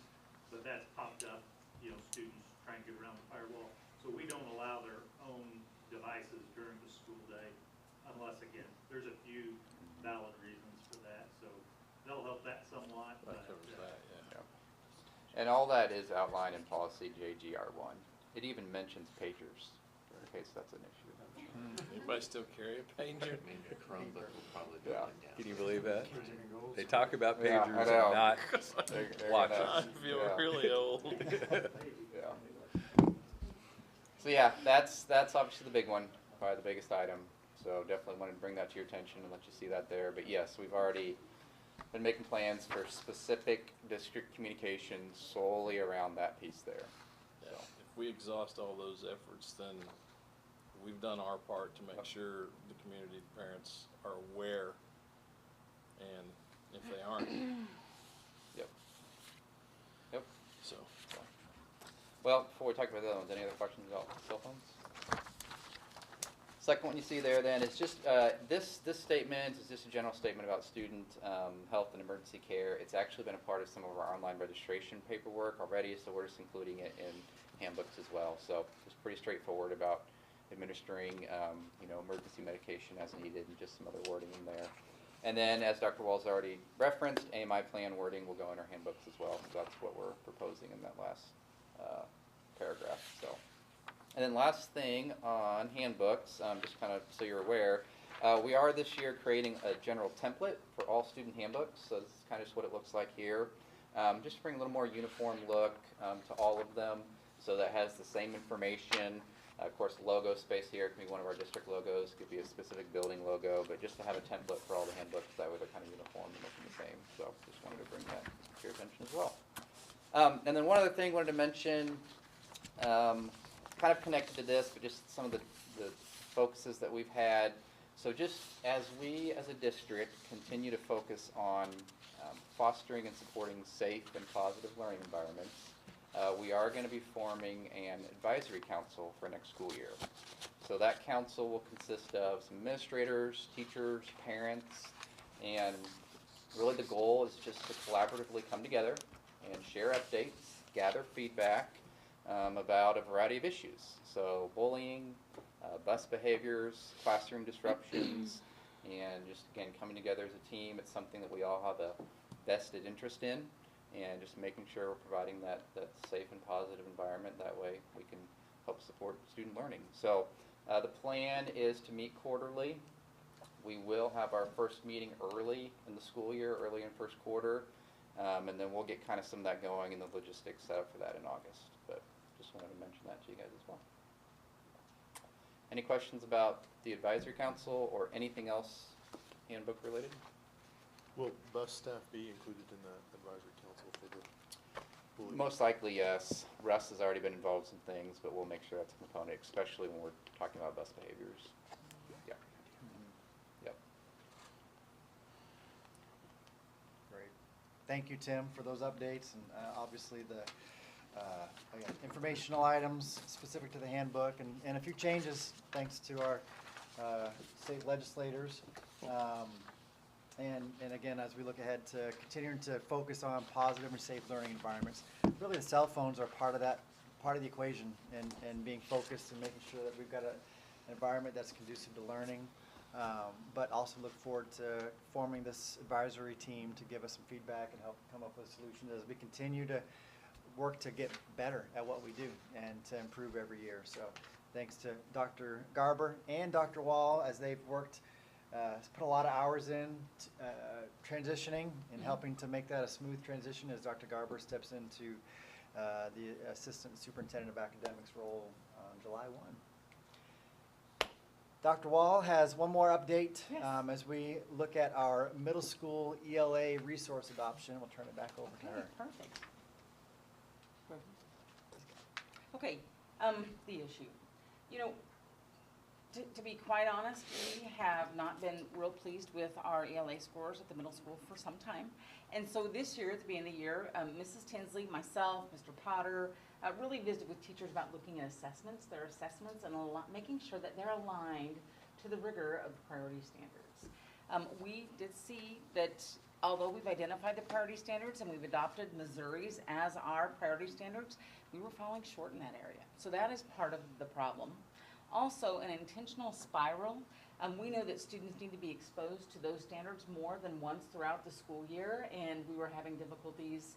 but that's popped up, you know, students trying to get around the firewall. So we don't allow their own devices during the school day unless, again, there's a few valid reasons for that, so that'll help that somewhat, but. That covers that, yeah. And all that is outlined in policy JGR1. It even mentions pagers, in case that's an issue. Anybody still carry a pager? I mean, the Chromebook will probably be Yeah. one down. Can you believe that? Kids are gonna go old They school. talk about Yeah, I pagers know. and not They're watches. gonna- I feel yeah. really old. Yeah. So yeah, that's obviously the big one, probably the biggest item. So definitely wanted to bring that to your attention and let you see that there. But yes, we've already been making plans for specific district communications solely around that piece there. Yeah, if we exhaust all those efforts, then we've done our part to make sure the community parents are aware. And if they aren't, Yep. Yep. so. Well, before we talk about the other ones, any other questions about cell phones? Second one you see there then is just, this statement is just a general statement about student health and emergency care. It's actually been a part of some of our online registration paperwork already, so we're just including it in handbooks as well. So it's pretty straightforward about administering, emergency medication as needed and just some other wording in there. And then, as Dr. Walls already referenced, AMI plan wording will go in our handbooks as well. So that's what we're proposing in that last paragraph. So, and then last thing on handbooks, just kind of so you're aware, we are this year creating a general template for all student handbooks. So this is kind of just what it looks like here. Just to bring a little more uniform look to all of them, so that has the same information. Of course, logo space here can be one of our district logos, could be a specific building logo, but just to have a template for all the handbooks, that way they're kind of uniform and looking the same. So just wanted to bring that to your attention as well. And then one other thing I wanted to mention, kind of connected to this, but just some of the focuses that we've had. So just as we as a district continue to focus on fostering and supporting safe and positive learning environments, we are going to be forming an advisory council for next school year. So that council will consist of some administrators, teachers, parents, and really the goal is just to collaboratively come together and share updates, gather feedback about a variety of issues. So bullying, bus behaviors, classroom disruptions, and just again coming together as a team. It's something that we all have a vested interest in, and just making sure we're providing that safe and positive environment. That way we can help support student learning. So the plan is to meet quarterly. We will have our first meeting early in the school year, early in first quarter, and then we'll get kind of some of that going and the logistics set up for that in August. But just wanted to mention that to you guys as well. Any questions about the advisory council or anything else handbook related? Will bus staff be included in that advisory council for the Most likely, yes. Russ has already been involved in some things, but we'll make sure that's a component, especially when we're talking about bus behaviors. Yeah. Yep. Great. Thank you, Tim, for those updates, and obviously the again, informational items specific to the handbook, and a few changes thanks to our state legislators. And again, as we look ahead to continuing to focus on positive and safe learning environments, really the cell phones are part of that, part of the equation, and being focused and making sure that we've got an environment that's conducive to learning. But also look forward to forming this advisory team to give us some feedback and help come up with solutions as we continue to work to get better at what we do and to improve every year. So thanks to Dr. Garber and Dr. Wall as they've worked, put a lot of hours in transitioning and helping to make that a smooth transition as Dr. Garber steps into the Assistant Superintendent of Academics role on July 1. Dr. Wall has one more update as we look at our middle school ELA resource adoption. We'll turn it back over to her. Perfect. Okay, the issue. You know, to be quite honest, we have not been real pleased with our ELA scores at the middle school for some time. And so this year, at the beginning of the year, Mrs. Tinsley, myself, Mr. Potter, really visited with teachers about looking at assessments, their assessments, and making sure that they're aligned to the rigor of the priority standards. We did see that although we've identified the priority standards and we've adopted Missouri's as our priority standards, we were falling short in that area. So that is part of the problem. Also, an intentional spiral. We know that students need to be exposed to those standards more than once throughout the school year, and we were having difficulties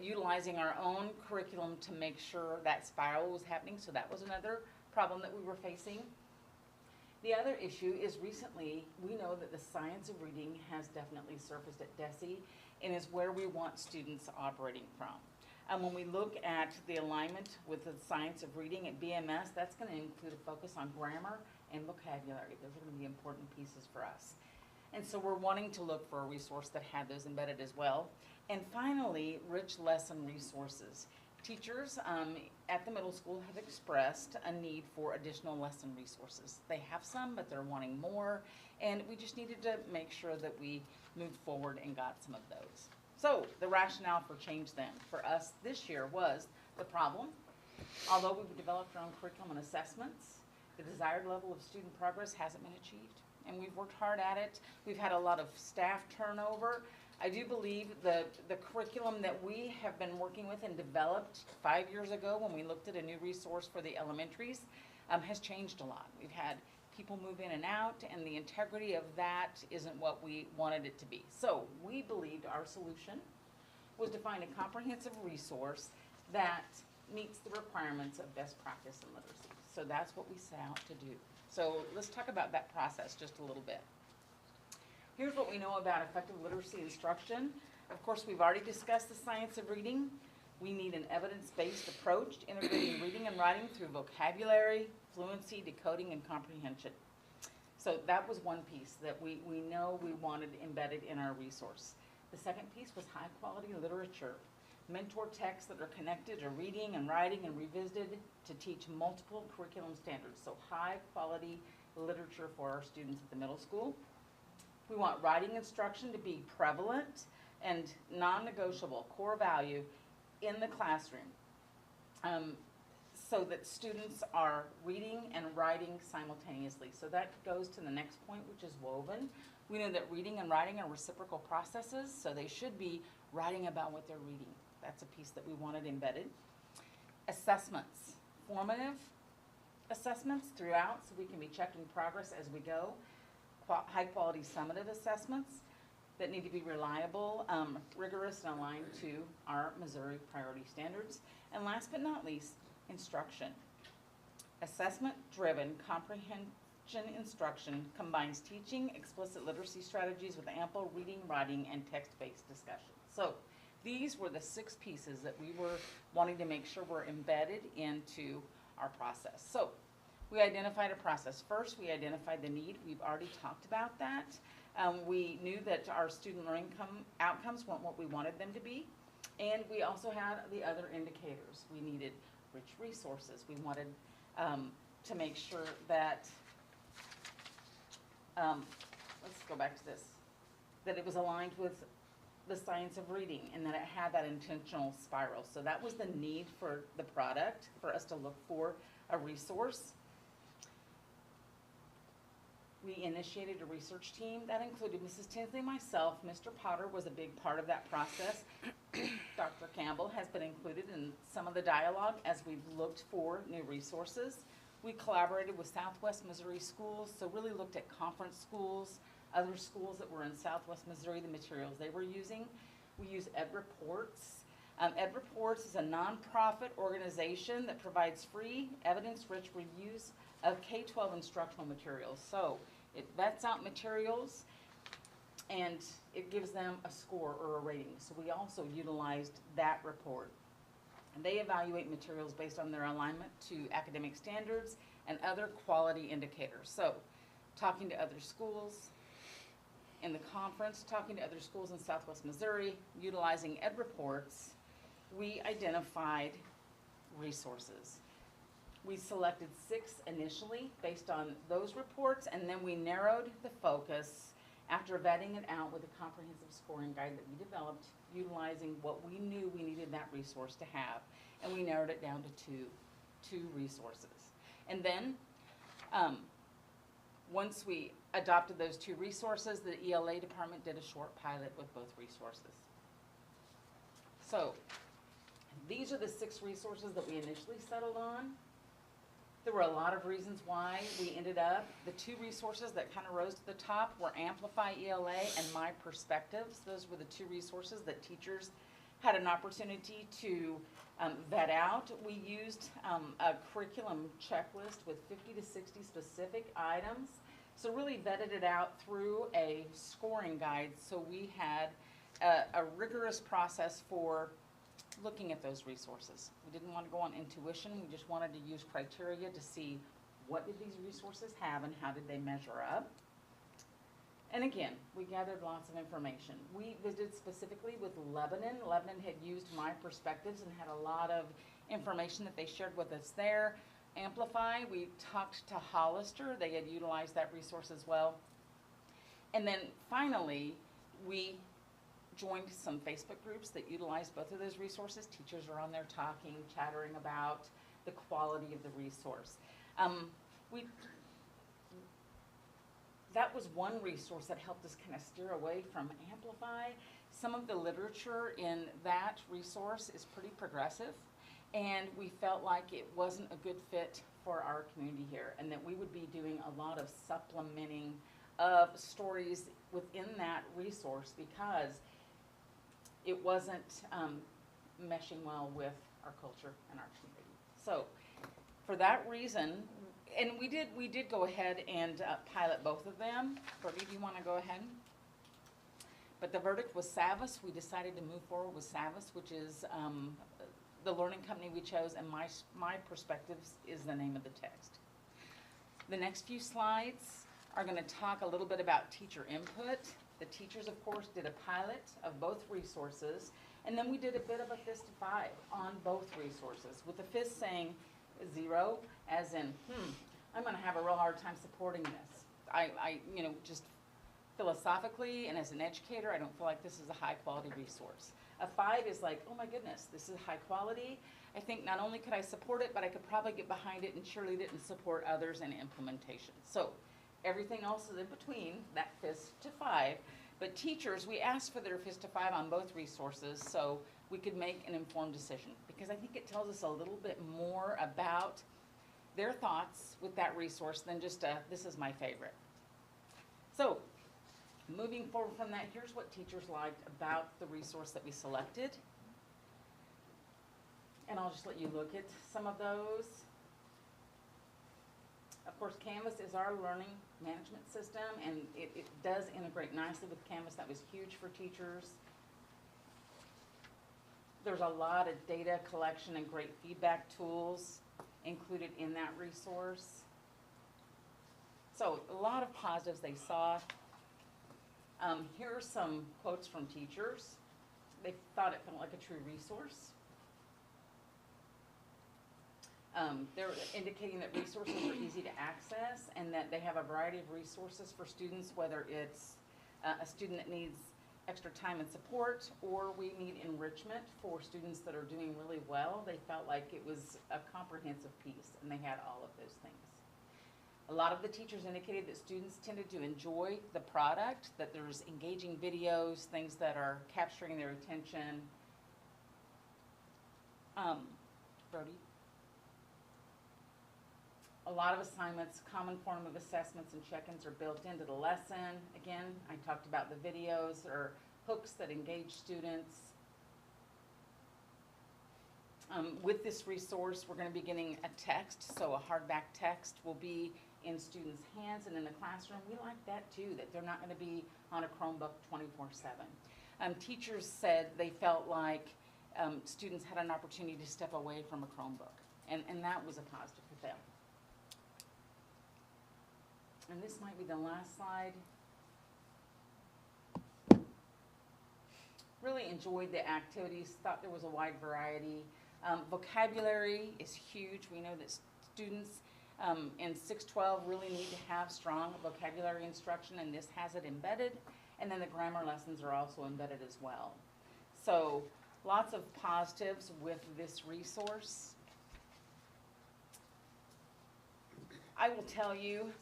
utilizing our own curriculum to make sure that spiral was happening. So that was another problem that we were facing. The other issue is recently, we know that the science of reading has definitely surfaced at DESE and is where we want students operating from. And when we look at the alignment with the science of reading at BMS, that's going to include a focus on grammar and vocabulary. Those are going to be important pieces for us. And so we're wanting to look for a resource that had those embedded as well. And finally, rich lesson resources. Teachers at the middle school have expressed a need for additional lesson resources. They have some, but they're wanting more, and we just needed to make sure that we moved forward and got some of those. So the rationale for change then for us this year was the problem. Although we've developed our own curriculum and assessments, the desired level of student progress hasn't been achieved, and we've worked hard at it. We've had a lot of staff turnover. I do believe the curriculum that we have been working with and developed 5 years ago when we looked at a new resource for the elementaries has changed a lot. We've had people move in and out, and the integrity of that isn't what we wanted it to be. So we believed our solution was to find a comprehensive resource that meets the requirements of best practice in literacy. So that's what we set out to do. So let's talk about that process just a little bit. Here's what we know about effective literacy instruction. Of course, we've already discussed the science of reading. We need an evidence-based approach to integrating reading and writing through vocabulary, fluency, decoding, and comprehension. So that was one piece that we know we wanted embedded in our resource. The second piece was high-quality literature. Mentor texts that are connected to reading and writing and revisited to teach multiple curriculum standards. So high-quality literature for our students at the middle school. We want writing instruction to be prevalent and non-negotiable, core value in the classroom, so that students are reading and writing simultaneously. So that goes to the next point, which is woven. We know that reading and writing are reciprocal processes, so they should be writing about what they're reading. That's a piece that we wanted embedded. Assessments, formative assessments throughout, so we can be checking progress as we go. High-quality summative assessments that need to be reliable, rigorous, and aligned to our Missouri priority standards. And last but not least, instruction. Assessment-driven comprehension instruction combines teaching explicit literacy strategies with ample reading, writing, and text-based discussion. So these were the 6 pieces that we were wanting to make sure were embedded into our process. So we identified a process. First, we identified the need. We've already talked about that. We knew that our student learning outcomes weren't what we wanted them to be. And we also had the other indicators. We needed rich resources. We wanted to make sure that, let's go back to this, that it was aligned with the science of reading and that it had that intentional spiral. So that was the need for the product, for us to look for a resource. We initiated a research team that included Mrs. Tinsley, myself. Mr. Potter was a big part of that process. Dr. Campbell has been included in some of the dialogue as we've looked for new resources. We collaborated with Southwest Missouri schools, so really looked at conference schools, other schools that were in Southwest Missouri, the materials they were using. We use Ed Reports. Ed Reports is a nonprofit organization that provides free, evidence-rich reviews of K-12 instructional materials. So it vets out materials and it gives them a score or a rating. So we also utilized that report. And they evaluate materials based on their alignment to academic standards and other quality indicators. So talking to other schools in the conference, talking to other schools in Southwest Missouri, utilizing Ed Reports, we identified resources. We selected 6 initially based on those reports, and then we narrowed the focus after vetting it out with a comprehensive scoring guide that we developed, utilizing what we knew we needed that resource to have. And we narrowed it down to two resources. And then, once we adopted those 2 resources, the ELA department did a short pilot with both resources. So, these are the 6 resources that we initially settled on. There were a lot of reasons why we ended up. The 2 resources that kind of rose to the top were Amplify ELA and My Perspectives. Those were the 2 resources that teachers had an opportunity to vet out. We used a curriculum checklist with 50 to 60 specific items. So really vetted it out through a scoring guide. So we had a rigorous process for looking at those resources. We didn't want to go on intuition. We just wanted to use criteria to see what did these resources have and how did they measure up. And again, we gathered lots of information. We visited specifically with Lebanon. Lebanon had used My Perspectives and had a lot of information that they shared with us there. Amplify, we talked to Hollister. They had utilized that resource as well. And then finally, we joined some Facebook groups that utilized both of those resources. Teachers are on there talking, chattering about the quality of the resource. That was one resource that helped us kind of steer away from Amplify. Some of the literature in that resource is pretty progressive, and we felt like it wasn't a good fit for our community here, and that we would be doing a lot of supplementing of stories within that resource because it wasn't meshing well with our culture and our community. So for that reason, and we did go ahead and pilot both of them. Bertie, do you want to go ahead? But the verdict was Savvis. We decided to move forward with Savvis, which is the learning company we chose, and My Perspectives is the name of the text. The next few slides are going to talk a little bit about teacher input. The teachers, of course, did a pilot of both resources, and then we did a bit of a fist to 5 on both resources, with the fist saying 0, as in, I'm going to have a real hard time supporting this. I just philosophically and as an educator, I don't feel like this is a high-quality resource. A 5 is like, oh my goodness, this is high quality. I think not only could I support it, but I could probably get behind it and cheerlead it and support others in implementation. So everything else is in between that fist to 5. But teachers, we asked for their fist to 5 on both resources so we could make an informed decision, because I think it tells us a little bit more about their thoughts with that resource than just this is my favorite. So moving forward from that, here's what teachers liked about the resource that we selected. And I'll just let you look at some of those. Of course, Canvas is our learning management system, and it does integrate nicely with Canvas. That was huge for teachers. There's a lot of data collection and great feedback tools included in that resource. So a lot of positives they saw. Here are some quotes from teachers. they thought it felt like a true resource. They're indicating that resources are easy to access and that they have a variety of resources for students, whether it's a student that needs extra time and support, or we need enrichment for students that are doing really well. They felt like it was a comprehensive piece, and they had all of those things. A lot of the teachers indicated that students tended to enjoy the product, that there's engaging videos, things that are capturing their attention. Brody? A lot of assignments, common form of assessments and check-ins are built into the lesson. Again, I talked about the videos or hooks that engage students. With this resource, we're going to be getting a text, so a hardback text will be in students' hands and in the classroom. We like that too, that they're not going to be on a Chromebook 24/7. Teachers said they felt like students had an opportunity to step away from a Chromebook, and that was a positive for them. And this might be the last slide. Really enjoyed the activities, thought there was a wide variety. Vocabulary is huge. We know that students in 612 really need to have strong vocabulary instruction, and this has it embedded. And then the grammar lessons are also embedded as well. So lots of positives with this resource. I will tell you,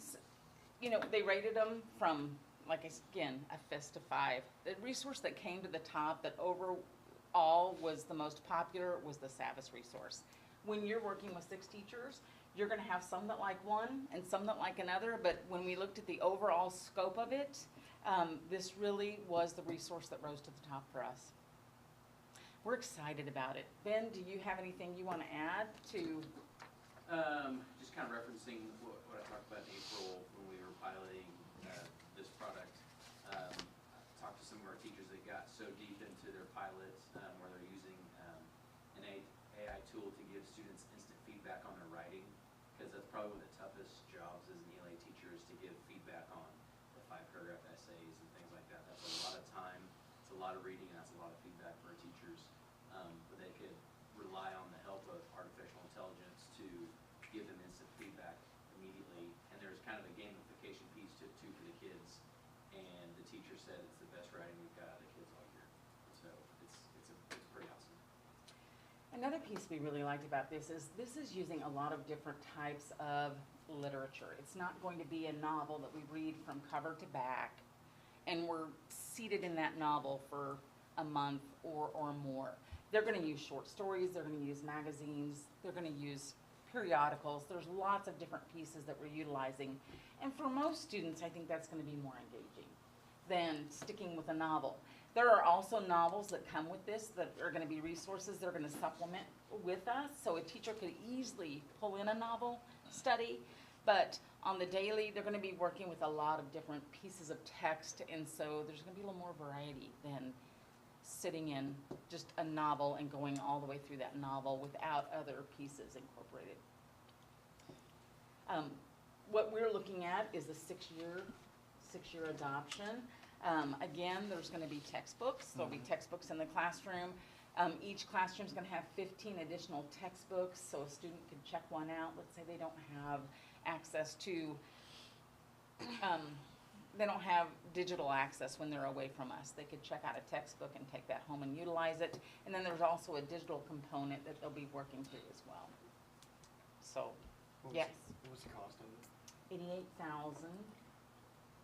you know, they rated them from, like, again, a fist to 5. The resource that came to the top that overall was the most popular was the Savvis resource. When you're working with 6 teachers, you're going to have some that like one and some that like another, but when we looked at the overall scope of it, this really was the resource that rose to the top for us. We're excited about it. Ben, do you have anything you want to add to? Just kind of referencing what I talked about in April when we were piloting this product. Talked to some of our teachers that got so deep into their pilots where they're using an AI tool to give students instant feedback on their writing, because that's probably one of the toughest jobs as an ELA teacher, is to give feedback on the 5-paragraph essays and things like that. That's a lot of time, it's a lot of reading, and that's a lot of feedback for our teachers. But they could rely on the help of artificial intelligence to give them instant feedback immediately, and there's kind of a gamification piece to it too for the kids, and the teacher said it's the best writing we've got out of the kids all year, so it's pretty awesome. Another piece we really liked about this is using a lot of different types of literature. It's not going to be a novel that we read from cover to back, and we're seated in that novel for a month or more. They're going to use short stories, they're going to use magazines, they're going to use periodicals. There's lots of different pieces that we're utilizing. And for most students, I think that's going to be more engaging than sticking with a novel. There are also novels that come with this that are going to be resources that are going to supplement with us. So a teacher could easily pull in a novel study, but on the daily, they're going to be working with a lot of different pieces of text, and so there's going to be a little more variety than sitting in just a novel and going all the way through that novel without other pieces incorporated. What we're looking at is the six-year adoption. Again, there's going to be textbooks. There'll be textbooks in the classroom. Each classroom's going to have 15 additional textbooks, so a student can check one out. Let's say they don't have access to they don't have digital access when they're away from us. They could check out a textbook and take that home and utilize it. And then there's also a digital component that they'll be working through as well. So, yes. What was the cost of it? 88,000,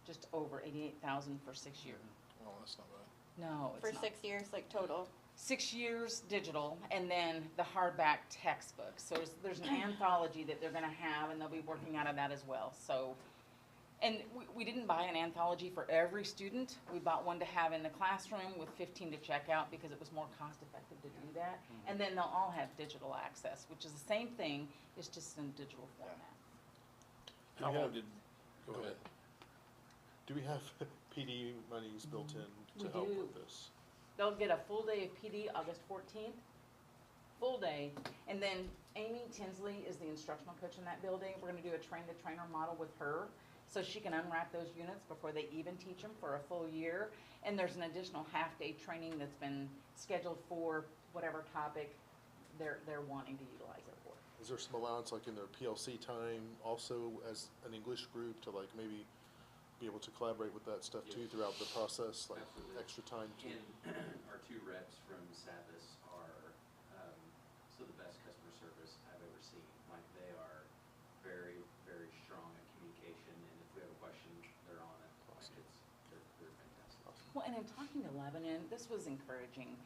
just over 88,000 for 6 years. Oh, that's not bad. No, it's For not. 6 years, like total. 6 years digital, and then the hardback textbook. So there's an anthology that they're gonna have, and they'll be working out of that as well. So, and we didn't buy an anthology for every student. We bought one to have in the classroom with 15 to check out because it was more cost effective to do that. And then they'll all have digital access, which is the same thing, it's just in digital format. How long did, go ahead. Do we have PD monies built in We to help do. with this? They'll get a full day of PD August 14th, full day. And then Amy Tinsley is the instructional coach in that building. We're gonna do a train-the-trainer model with her. so she can unwrap those units before they even teach them for a full year. And there's an additional half-day training that's been scheduled for whatever topic they're wanting to utilize it for. Is there some allowance like in their PLC time also as an English group to like maybe be able to collaborate with that stuff too throughout the process, like Absolutely. extra time too? And our 2 reps from Savvis are, some of the best customer service I've ever seen. Like, they are very, very strong at communication, and if we have a question, they're on it. Like, they're fantastic. Well, and in talking to Lebanon, this was encouraging.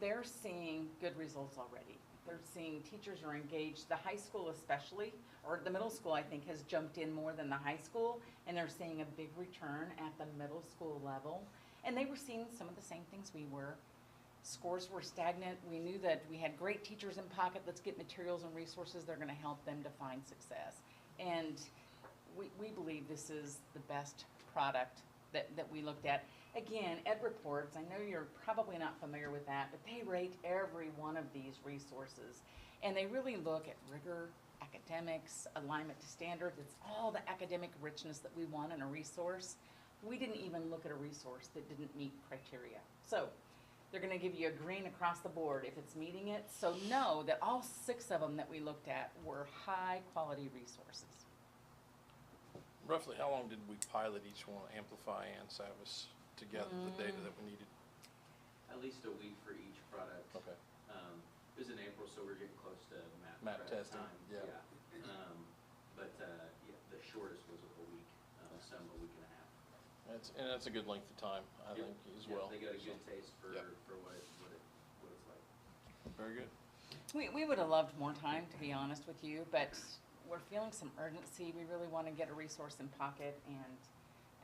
They're seeing good results already. They're seeing teachers are engaged, the high school especially, or the middle school, I think, has jumped in more than the high school, and they're seeing a big return at the middle school level. And they were seeing some of the same things we were. Scores were stagnant. We knew that we had great teachers in pocket. Let's get materials and resources. They're gonna help them to find success. And we believe this is the best product that we looked at. Again, Ed Reports, I know you're probably not familiar with that, but they rate every one of these resources. And they really look at rigor, academics, alignment to standards. It's all the academic richness that we want in a resource. We didn't even look at a resource that didn't meet criteria. So they're gonna give you a green across the board if it's meeting it. So know that all 6 of them that we looked at were high-quality resources. Roughly, how long did we pilot each one, Amplify and Savvis, to get the data that we needed? At least a week for each product. Okay. It was in April, so we're getting close to Map prep testing, time. yeah. But, yeah, the shortest was a week, some a week and a half. And that's a good length of time, I Yep. think, as Yeah, well. they got a good taste for, Yep. for what it's like. Very good. We would have loved more time, to be honest with you, but we're feeling some urgency. We really want to get a resource in pocket, and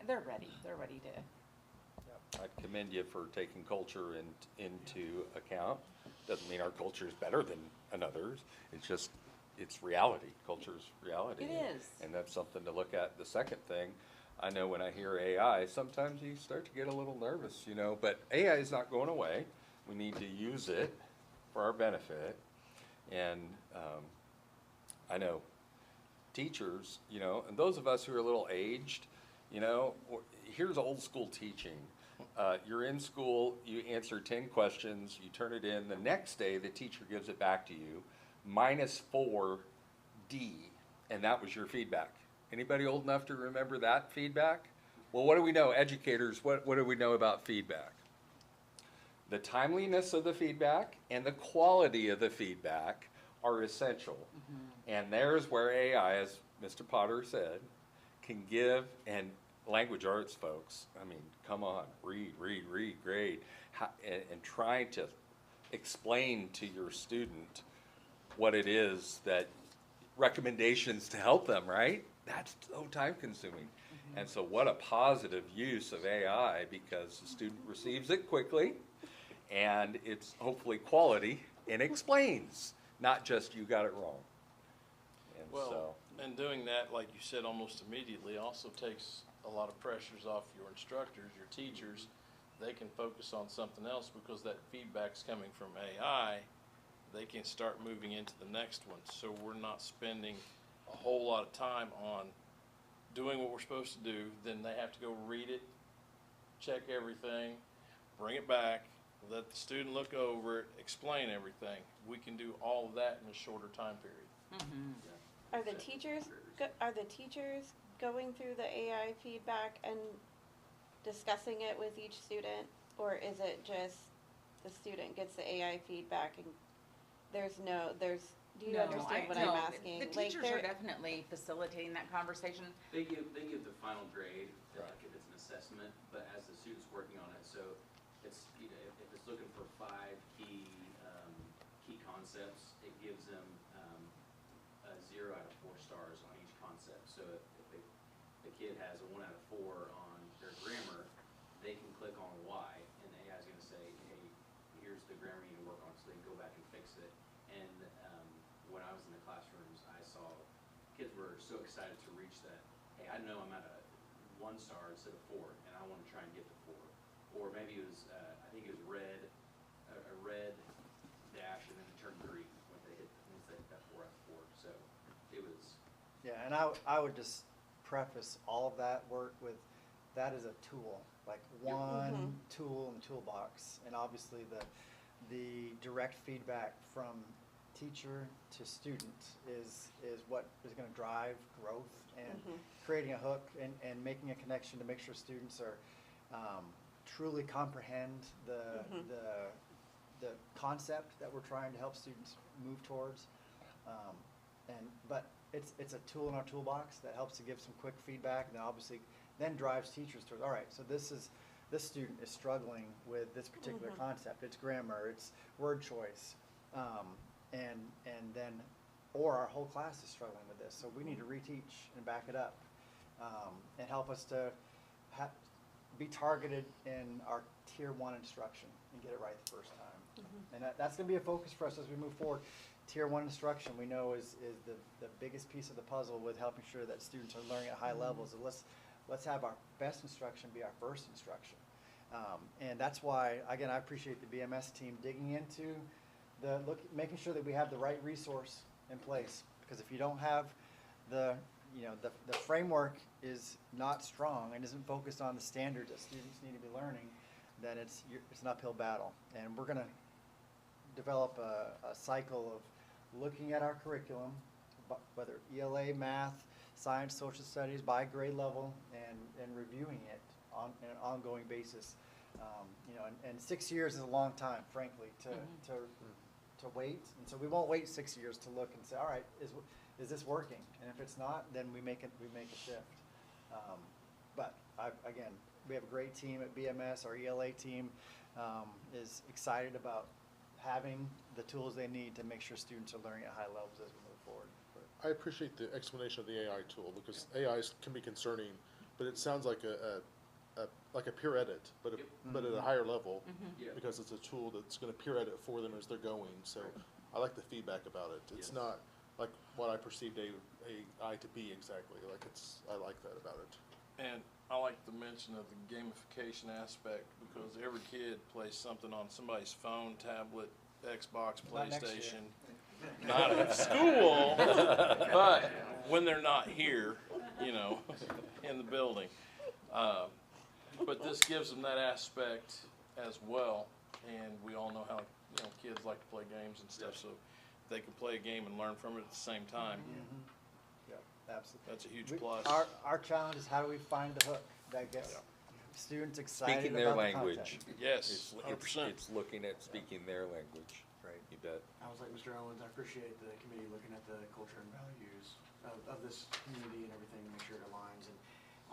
they're ready. They're ready to. I'd commend you for taking culture into account. Doesn't mean our culture is better than another's. It's just, it's reality. Culture's reality. It is. And that's something to look at. The second thing, I know when I hear AI, sometimes you start to get a little nervous, you know, but AI is not going away. We need to use it for our benefit. And I know teachers, you know, and those of us who are a little aged, you know, here's old school teaching. You're in school, you answer 10 questions, you turn it in. The next day, the teacher gives it back to you, -4D, and that was your feedback. Anybody old enough to remember that feedback? Well, what do we know? Educators, what do we know about feedback? The timeliness of the feedback and the quality of the feedback are essential. And there's where AI, as Mr. Potter said, can give, and language arts folks, I mean, come on, read, grade, and trying to explain to your student what it is that, recommendations to help them, right? That's so time consuming. And so what a positive use of AI, because the student receives it quickly, and it's hopefully quality, and explains, not just you got it wrong. And so, Well, and doing that, like you said, almost immediately also takes a lot of pressures off your instructors, your teachers. They can focus on something else because that feedback's coming from AI. They can start moving into the next one. So we're not spending a whole lot of time on doing what we're supposed to do. Then they have to go read it, check everything, bring it back, let the student look over it, explain everything. We can do all of that in a shorter time period. Are the teachers, going through the AI feedback and discussing it with each student? Or is it just the student gets the AI feedback and do you understand what I'm asking? The Like, teachers they're- are definitely facilitating that conversation. They give the final grade, like if it's an assessment, but as the student's working on it, so it's, you know, if it's looking for 5 key concepts, it gives them, a 0 out of 4 stars on each concept. So if the kid has a 1 out of 4 on their grammar, they can click on Y, and the AI is gonna say, hey, here's the grammar you need to work on, so they can go back and fix it. And, when I was in the classrooms, I saw kids were so excited to reach that, hey, I know I'm at a 1 star instead of 4, and I wanna try and get to 4. Or maybe it was, I think it was a red dash, and then it turned green once they hit that 4 out of 4. So it was, Yeah, and I would just preface all of that work with, that is a tool, like one tool in the toolbox. And obviously the direct feedback from teacher to student is what is gonna drive growth and creating a hook and making a connection to make sure students are, truly comprehend the concept that we're trying to help students move towards. But it's a tool in our toolbox that helps to give some quick feedback, and then obviously then drives teachers towards, all right, so this student is struggling with this particular concept. It's grammar, it's word choice, and then, or our whole class is struggling with this, so we need to reteach and back it up, and help us to be targeted in our tier 1 instruction and get it right the first time. And that's gonna be a focus for us as we move forward. Tier 1 instruction, we know is the biggest piece of the puzzle with helping sure that students are learning at high levels. And let's have our best instruction be our first instruction. And that's why, again, I appreciate the BMS team digging into making sure that we have the right resource in place. Because if you don't have the framework is not strong and isn't focused on the standards that students need to be learning, then it's an uphill battle. And we're gonna develop a cycle of looking at our curriculum, whether ELA, math, science, social studies, by grade level, and reviewing it on an ongoing basis. And 6 years is a long time, frankly, to wait. And so we won't wait 6 years to look and say, all right, is this working? And if it's not, then we make a shift. But again, we have a great team at BMS. Our ELA team is excited about having the tools they need to make sure students are learning at high levels as we move forward. I appreciate the explanation of the AI tool, because AI can be concerning, but it sounds like like a peer edit, but at a higher level, because it's a tool that's going to peer edit for them as they're going. So I like the feedback about it. It's not like what I perceived AI to be exactly. I like that about it. And I like the mention of the gamification aspect, because every kid plays something on somebody's phone, tablet, Xbox, Not next year. PlayStation. Not at school, but when they're not here, in the building. But this gives them that aspect as well, and we all know how kids like to play games and stuff. So if they can play a game and learn from it at the same time, Yeah, absolutely. that's a huge plus. Our challenge is how do we find the hook that gets students excited Speaking their about language. the content. Yes, It's 100%. it's looking at speaking their language. Right. You bet. I was like Mr. Owens, I appreciate the committee looking at the culture and values of this community and everything to make sure it aligns. And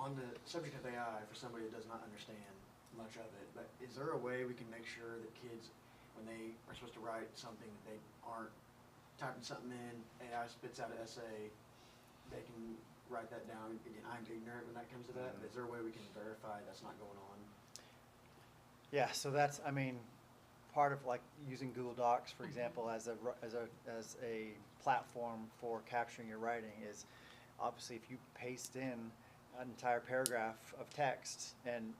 on the subject of AI, for somebody that does not understand much of it, but is there a way we can make sure that kids, when they are supposed to write something, that they aren't typing something in, AI spits out an essay, they can write that down? Again, I'm ignorant when that comes to that, but is there a way we can verify that's not going on? Yeah, so that's, part of like using Google Docs, for example, as a platform for capturing your writing is obviously if you paste in an entire paragraph of text and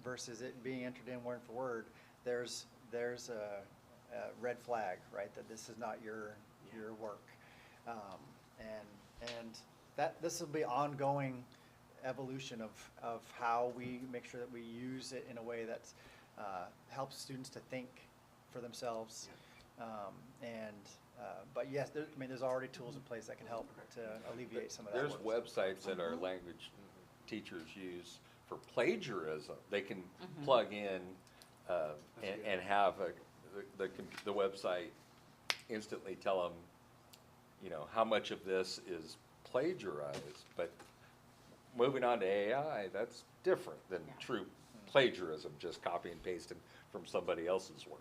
versus it being entered in word for word, there's a red flag, right? That this is not your work, and that this will be ongoing evolution of how we make sure that we use it in a way that helps students to think for themselves. But yes, there's already tools in place that can help to alleviate some of that. There's websites that our language teachers use for plagiarism. They can plug in and have the website instantly tell them, how much of this is plagiarized. But moving on to AI, that's different than true plagiarism, just copy and pasting from somebody else's work.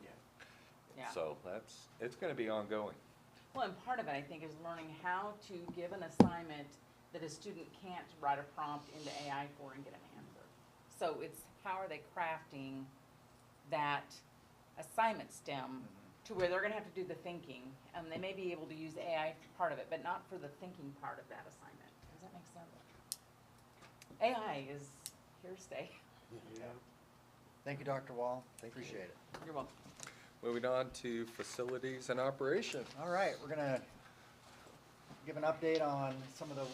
Yeah. So it's going to be ongoing. Well, and part of it, I think, is learning how to give an assignment that a student can't write a prompt into AI for and get an answer. So it's how are they crafting that assignment stem to where they're gonna have to do the thinking, and they may be able to use AI for part of it, but not for the thinking part of that assignment. Does that make sense? AI is here to stay. Yeah. Thank you, Dr. Wall. Appreciate it. You're welcome. Moving on to facilities and operation. All right, we're gonna give an update on some of the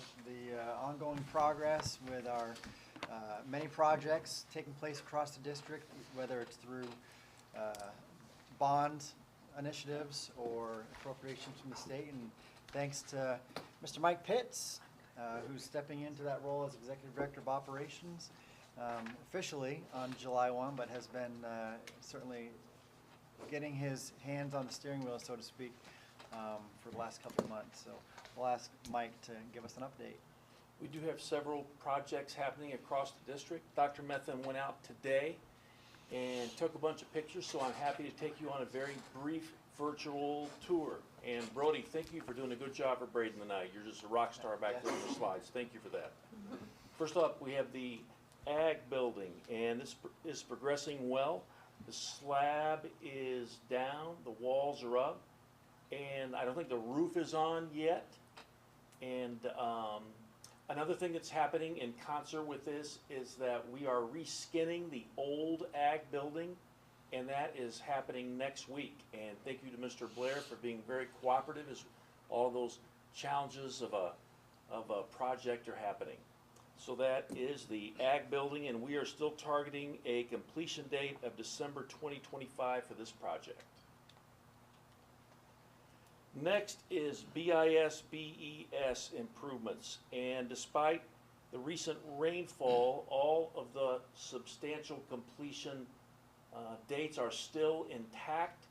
ongoing progress with our many projects taking place across the district, whether it's through bond initiatives or appropriations from the state. And thanks to Mr. Mike Pitts, who's stepping into that role as Executive Director of Operations officially on July 1, but has been certainly getting his hands on the steering wheel, so to speak, for the last couple of months. So we'll ask Mike to give us an update. We do have several projects happening across the district. Dr. Methvin went out today and took a bunch of pictures, so I'm happy to take you on a very brief virtual tour. And Brody, thank you for doing a good job for Braden tonight. You're just a rock star back there on the slides. Thank you for that. First up, we have the Ag building, and this is progressing well. The slab is down, the walls are up, and I don't think the roof is on yet. And another thing that's happening in concert with this is that we are reskinning the old Ag building, and that is happening next week. And thank you to Mr. Blair for being very cooperative as all those challenges of a project are happening. So that is the Ag building, and we are still targeting a completion date of December 2025 for this project. Next is BIS improvements, and despite the recent rainfall, all of the substantial completion dates are still intact.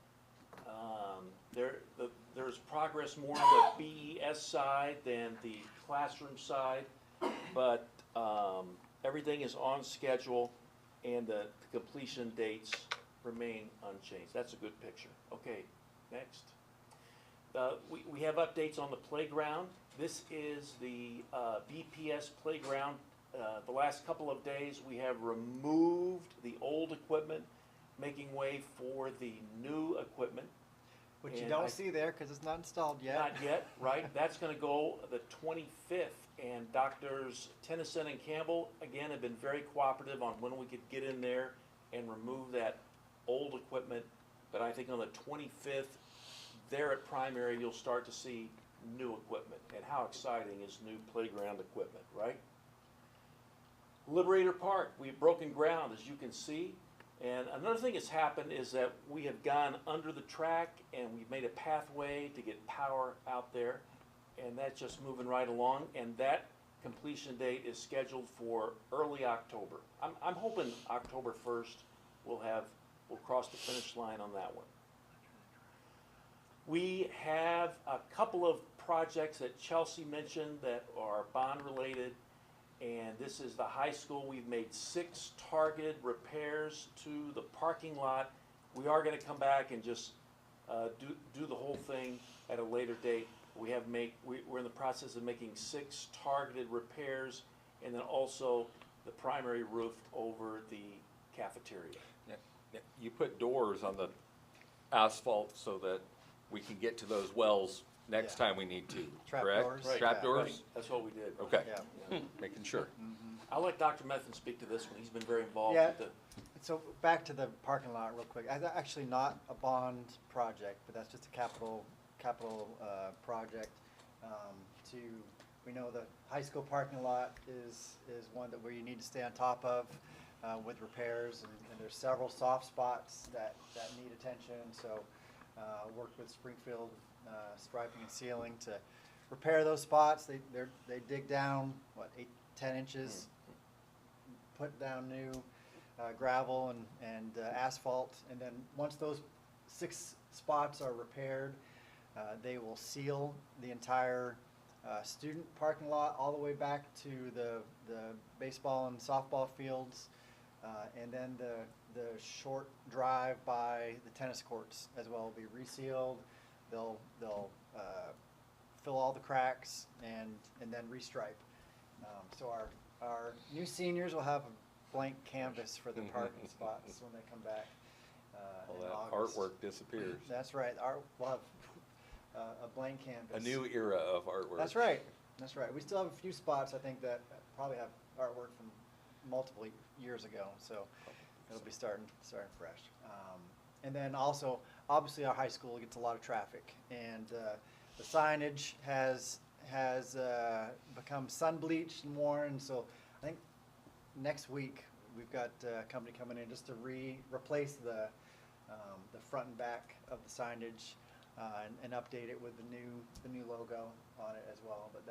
There's progress more on the BES side than the classroom side, but everything is on schedule, and the completion dates remain unchanged. That's a good picture. Okay, next. We have updates on the playground. This is the BPS playground. The last couple of days we have removed the old equipment, making way for the new equipment. Which you And don't see there because it's not installed yet. Not yet, right? That's going to go the 25th. And Doctors Tennyson and Campbell, again, have been very cooperative on when we could get in there and remove that old equipment. But I think on the 25th, there at Primary, you'll start to see new equipment. And how exciting is new playground equipment, right? Liberator Park, we've broken ground, as you can see. And another thing that's happened is that we have gone under the track and we've made a pathway to get power out there. And that's just moving right along. And that completion date is scheduled for early October. I'm hoping October 1st we'll cross the finish line on that one. We have a couple of projects that Chelsea mentioned that are bond related. And this is the high school. We've made 6 targeted repairs to the parking lot. We are going to come back and just do the whole thing at a later date. We're in the process of making 6 targeted repairs, and then also the primary roof over the cafeteria. Yeah. You put doors on the asphalt so that we can get to those wells next time we need to, Trap correct? doors. Right. Trap Right. doors? That's what we did. Okay. Yeah. Making sure. I'll let Dr. Methvin speak to this one. He's been very involved Yeah. with the. So back to the parking lot real quick. Actually not a bond project, but that's just a capital project. We know the high school parking lot is one where you need to stay on top of with repairs, and there's several soft spots that need attention. So worked with Springfield Striping and Sealing to repair those spots. They dig down 8-10 inches, put down new gravel and asphalt, and then once those 6 spots are repaired, they will seal the entire student parking lot all the way back to the baseball and softball fields, and then the short drive by the tennis courts as well will be resealed. They'll fill all the cracks and then restripe. So our new seniors will have a blank canvas for their parking spots when they come back All in that August. artwork disappears. That's right. We'll have a blank canvas. A new era of artwork. That's right. That's right. We still have a few spots, I think, that probably have artwork from multiple years ago, so it'll be starting fresh. And then also, obviously, our high school gets a lot of traffic, and the signage has has become sun bleached and worn, so I think next week we've got a company coming in just to replace the front and back of the signage and update it with the new logo on it as well. But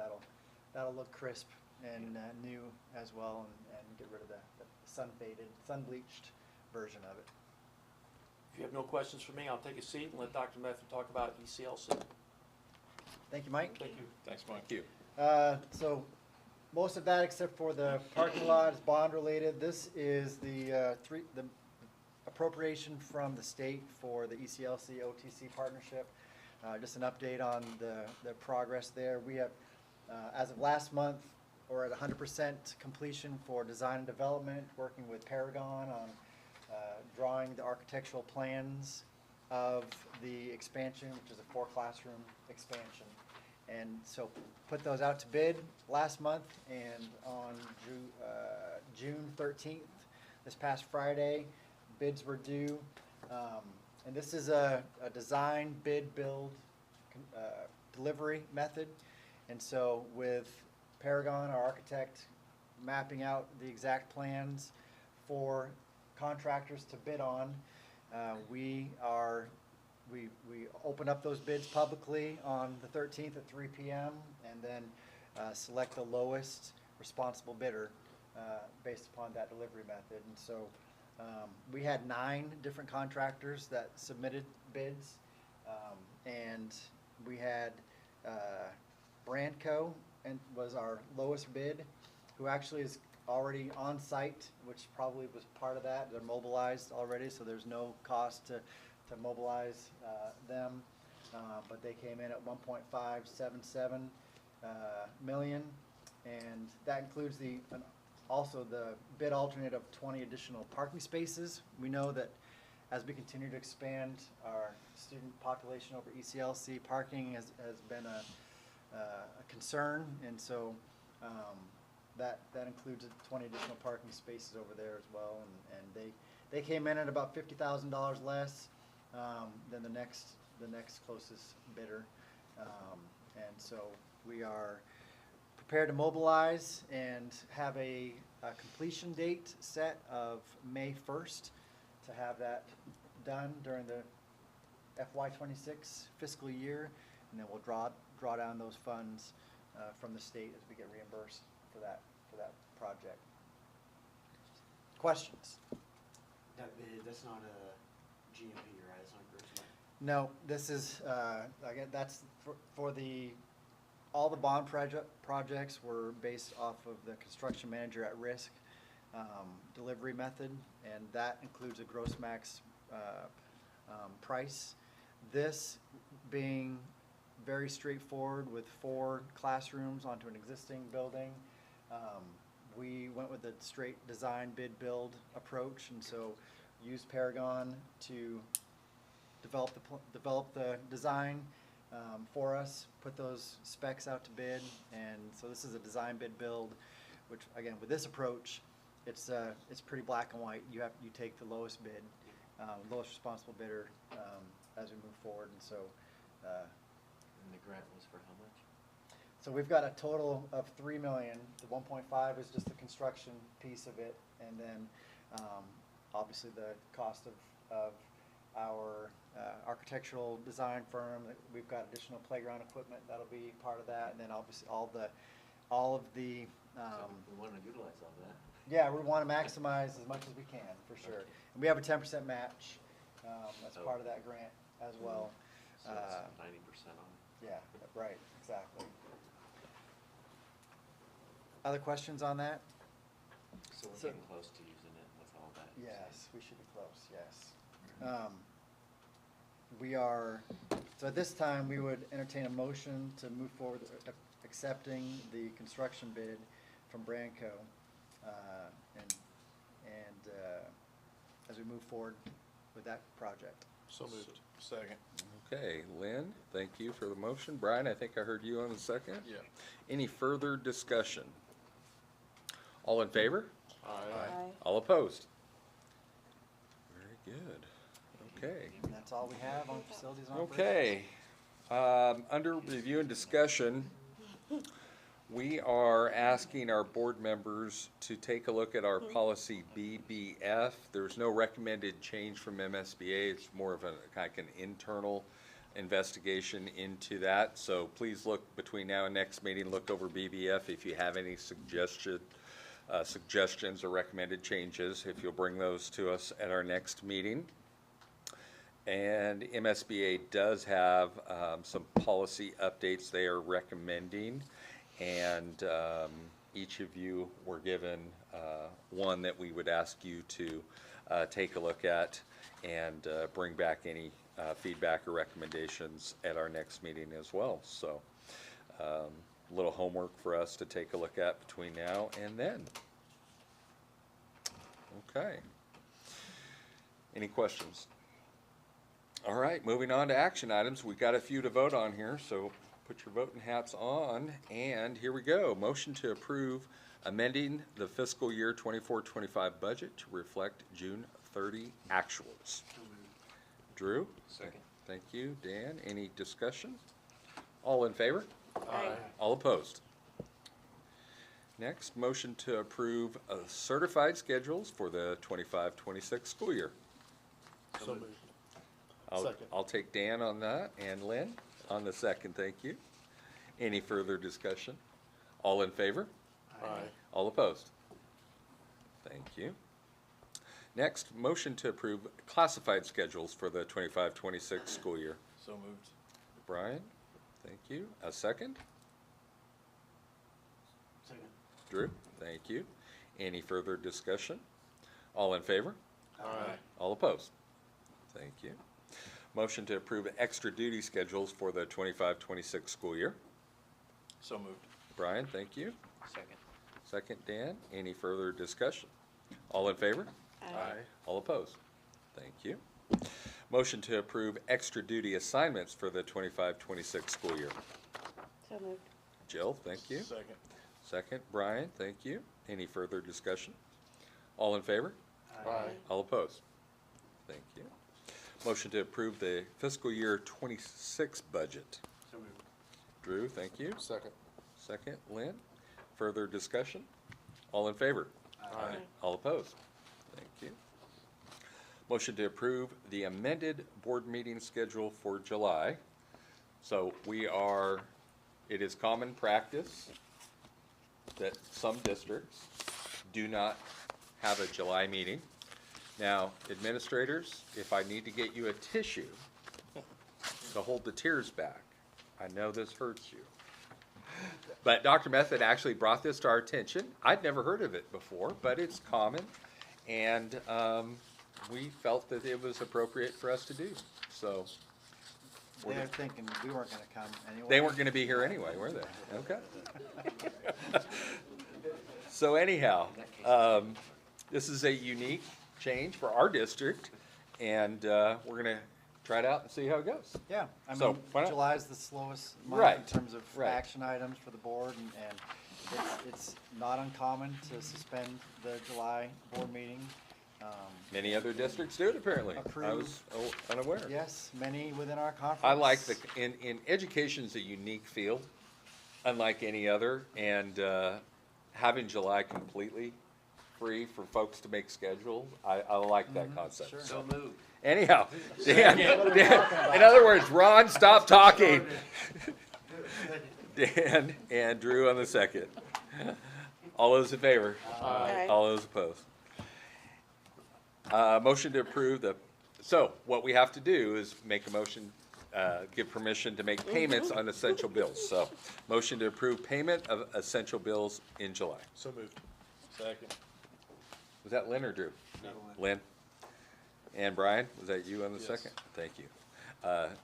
that'll look crisp and new as well, and get rid of the sun faded, sun bleached version of it. If you have no questions for me, I'll take a seat and let Dr. Methvin talk about E ECLC. Thank you, Mike. Thank you. Thanks, Mike. Thank you. So most of that, except for the parking lot, is bond related. This is the appropriation from the state for the E ECLC OTC partnership. Just an update on the progress there. We have, as of last month, we're at 100% completion for design and development, working with Paragon on drawing the architectural plans of the expansion, which is a 4-classroom expansion. And so put those out to bid last month, and on June 13th, this past Friday, bids were due. And this is a design, bid, build, delivery method. And so with Paragon, our architect, mapping out the exact plans for contractors to bid on, we open up those bids publicly on the 13th at 3 p.m. and then select the lowest responsible bidder based upon that delivery method. And so we had 9 different contractors that submitted bids, and we had Brandco and was our lowest bid, who actually is already on site, which probably was part of that. They're mobilized already, so there's no cost to mobilize them. But they came in at 1.577 million, and that includes also the bid alternate of 20 additional parking spaces. We know that as we continue to expand our student population over ECLC, parking has been a concern, and so that includes 20 additional parking spaces over there as well, and they came in at about $50,000 less than the next closest bidder, and so we are prepared to mobilize and have a completion date set of May 1st to have that done during the FY26 fiscal year, and then we'll draw down those funds from the state as we get reimbursed for that project. Questions? That bid, that's not a GMP, right? It's not a gross amount. No, this is, again, that's for all the bond projects were based off of the construction manager at risk delivery method, and that includes a gross max price. This being very straightforward with 4 classrooms onto an existing building, we went with a straight design bid build approach, and so used Paragon to develop the design for us, put those specs out to bid, and so this is a design bid build, which again with this approach, it's pretty black and white. You take the lowest bid, lowest responsible bidder as we move forward, and so. And the grant was for how much? So we've got a total of $3 million. The 1.5 is just the construction piece of it, and then obviously the cost of our architectural design firm. We've got additional playground equipment that'll be part of that, and then obviously all of the. So we want to utilize all that. Yeah, we want to maximize as much as we can for sure, and we have a 10% match. That's part of that grant as well. So it's 90% on it. Yeah, right, exactly. Other questions on that? So we're getting close to using it with all that. Yes, we should be close, yes. We are, so at this time, we would entertain a motion to move forward accepting the construction bid from Brandco. And as we move forward with that project. So moved. Second. Okay, Lynn, thank you for the motion. Brian, I think I heard you on the second. Yeah. Any further discussion? All in favor? Aye. All opposed? Very good. Okay. And that's all we have on facilities and operations. Okay. Under review and discussion, We are asking our board members to take a look at our policy BBF. There's no recommended change from MSBA. It's more of like an internal investigation into that. So please look between now and next meeting, look over BBF if you have any suggestions or recommended changes, if you'll bring those to us at our next meeting. And MSBA does have some policy updates they are recommending, and each of you were given one that we would ask you to take a look at and bring back any feedback or recommendations at our next meeting as well. So a little homework for us to take a look at between now and then. Okay. Any questions? All right, moving on to action items. We've got a few to vote on here, so put your voting hats on, and here we go. Motion to approve amending the fiscal year 24-25 budget to reflect June 30 actuals. Drew? Second. Thank you. Dan, any discussion? All in favor? Aye. All opposed? Next, motion to approve certified schedules for the 25-26 school year. So moved. Second. I'll take Dan on that, and Lynn on the second, thank you. Any further discussion? All in favor? Aye. All opposed? Thank you. Next, motion to approve classified schedules for the 25-26 school year. So moved. Brian, thank you. A second? Second. Drew, thank you. Any further discussion? All in favor? Aye. All opposed? Thank you. Motion to approve extra duty schedules for the 25-26 school year. So moved. Brian, thank you. Second. Second, Dan. Any further discussion? All in favor? Aye. All opposed? Thank you. Motion to approve extra duty assignments for the 25-26 school year. So moved. Jill, thank you. Second. Second, Brian, thank you. Any further discussion? All in favor? Aye. All opposed? Thank you. Motion to approve the fiscal year 26 budget. So moved. Drew, thank you. Second. Second, Lynn. Further discussion? All in favor? Aye. All opposed? Thank you. Motion to approve the amended board meeting schedule for July. So it is common practice that some districts do not have a July meeting. Now, administrators, if I need to get you a tissue to hold the tears back, I know this hurts you. But Dr. Method actually brought this to our attention. I'd never heard of it before, but it's common, and we felt that it was appropriate for us to do. So They're thinking we weren't gonna come anyway. they weren't going to be here anyway, were they? Okay. So anyhow, this is a unique change for our district, and we're going to try it out and see how it goes. Yeah, I So, mean, why not? July's the slowest month in Right, terms of right. action items for the board, and it's not uncommon to suspend the July board meeting. Many other districts do it, apparently. I was unaware. Yes, many within our conference. I like in education's a unique field, unlike any other, and having July completely free for folks to make schedules, I like that concept. sure. So moved. Anyhow, Dan, in other words, Ron, stop talking. Dan and Drew on the second. All those in favor? Aye. All those opposed? Motion to approve so what we have to do is make a motion, give permission to make payments on essential bills. So, motion to approve payment of essential bills in July. So moved. Second. Was that Lynn or Drew? No. Lynn? And Brian, was that you on the Yes. second? Thank you.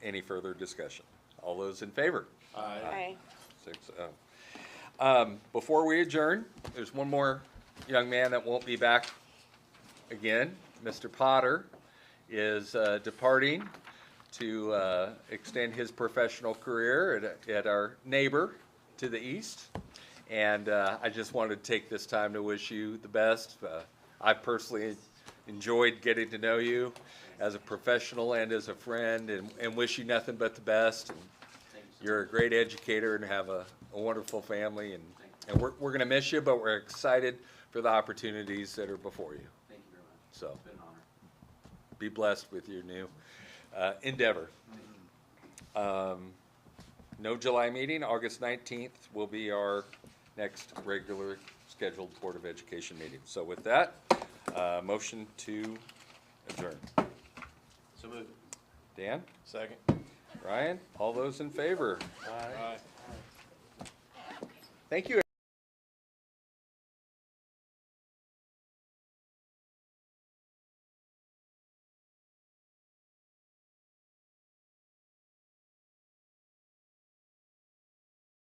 Any further discussion? All those in favor? Aye. 6-0. Before we adjourn, there's one more young man that won't be back again. Mr. Potter is departing to extend his professional career at our neighbor to the east. And I just wanted to take this time to wish you the best. I personally enjoyed getting to know you as a professional and as a friend, and wish you nothing but the best. And you're a great educator and have a a wonderful family, and we're gonna miss you, but we're excited for the opportunities that are before you. Thank you very much. So, It's been an honor. be blessed with your new endeavor. No July meeting. August 19th will be our next regular scheduled Board of Education meeting. So with that, motion to adjourn. So moved. Dan? Second. Ryan? All those in favor? Aye. Thank you.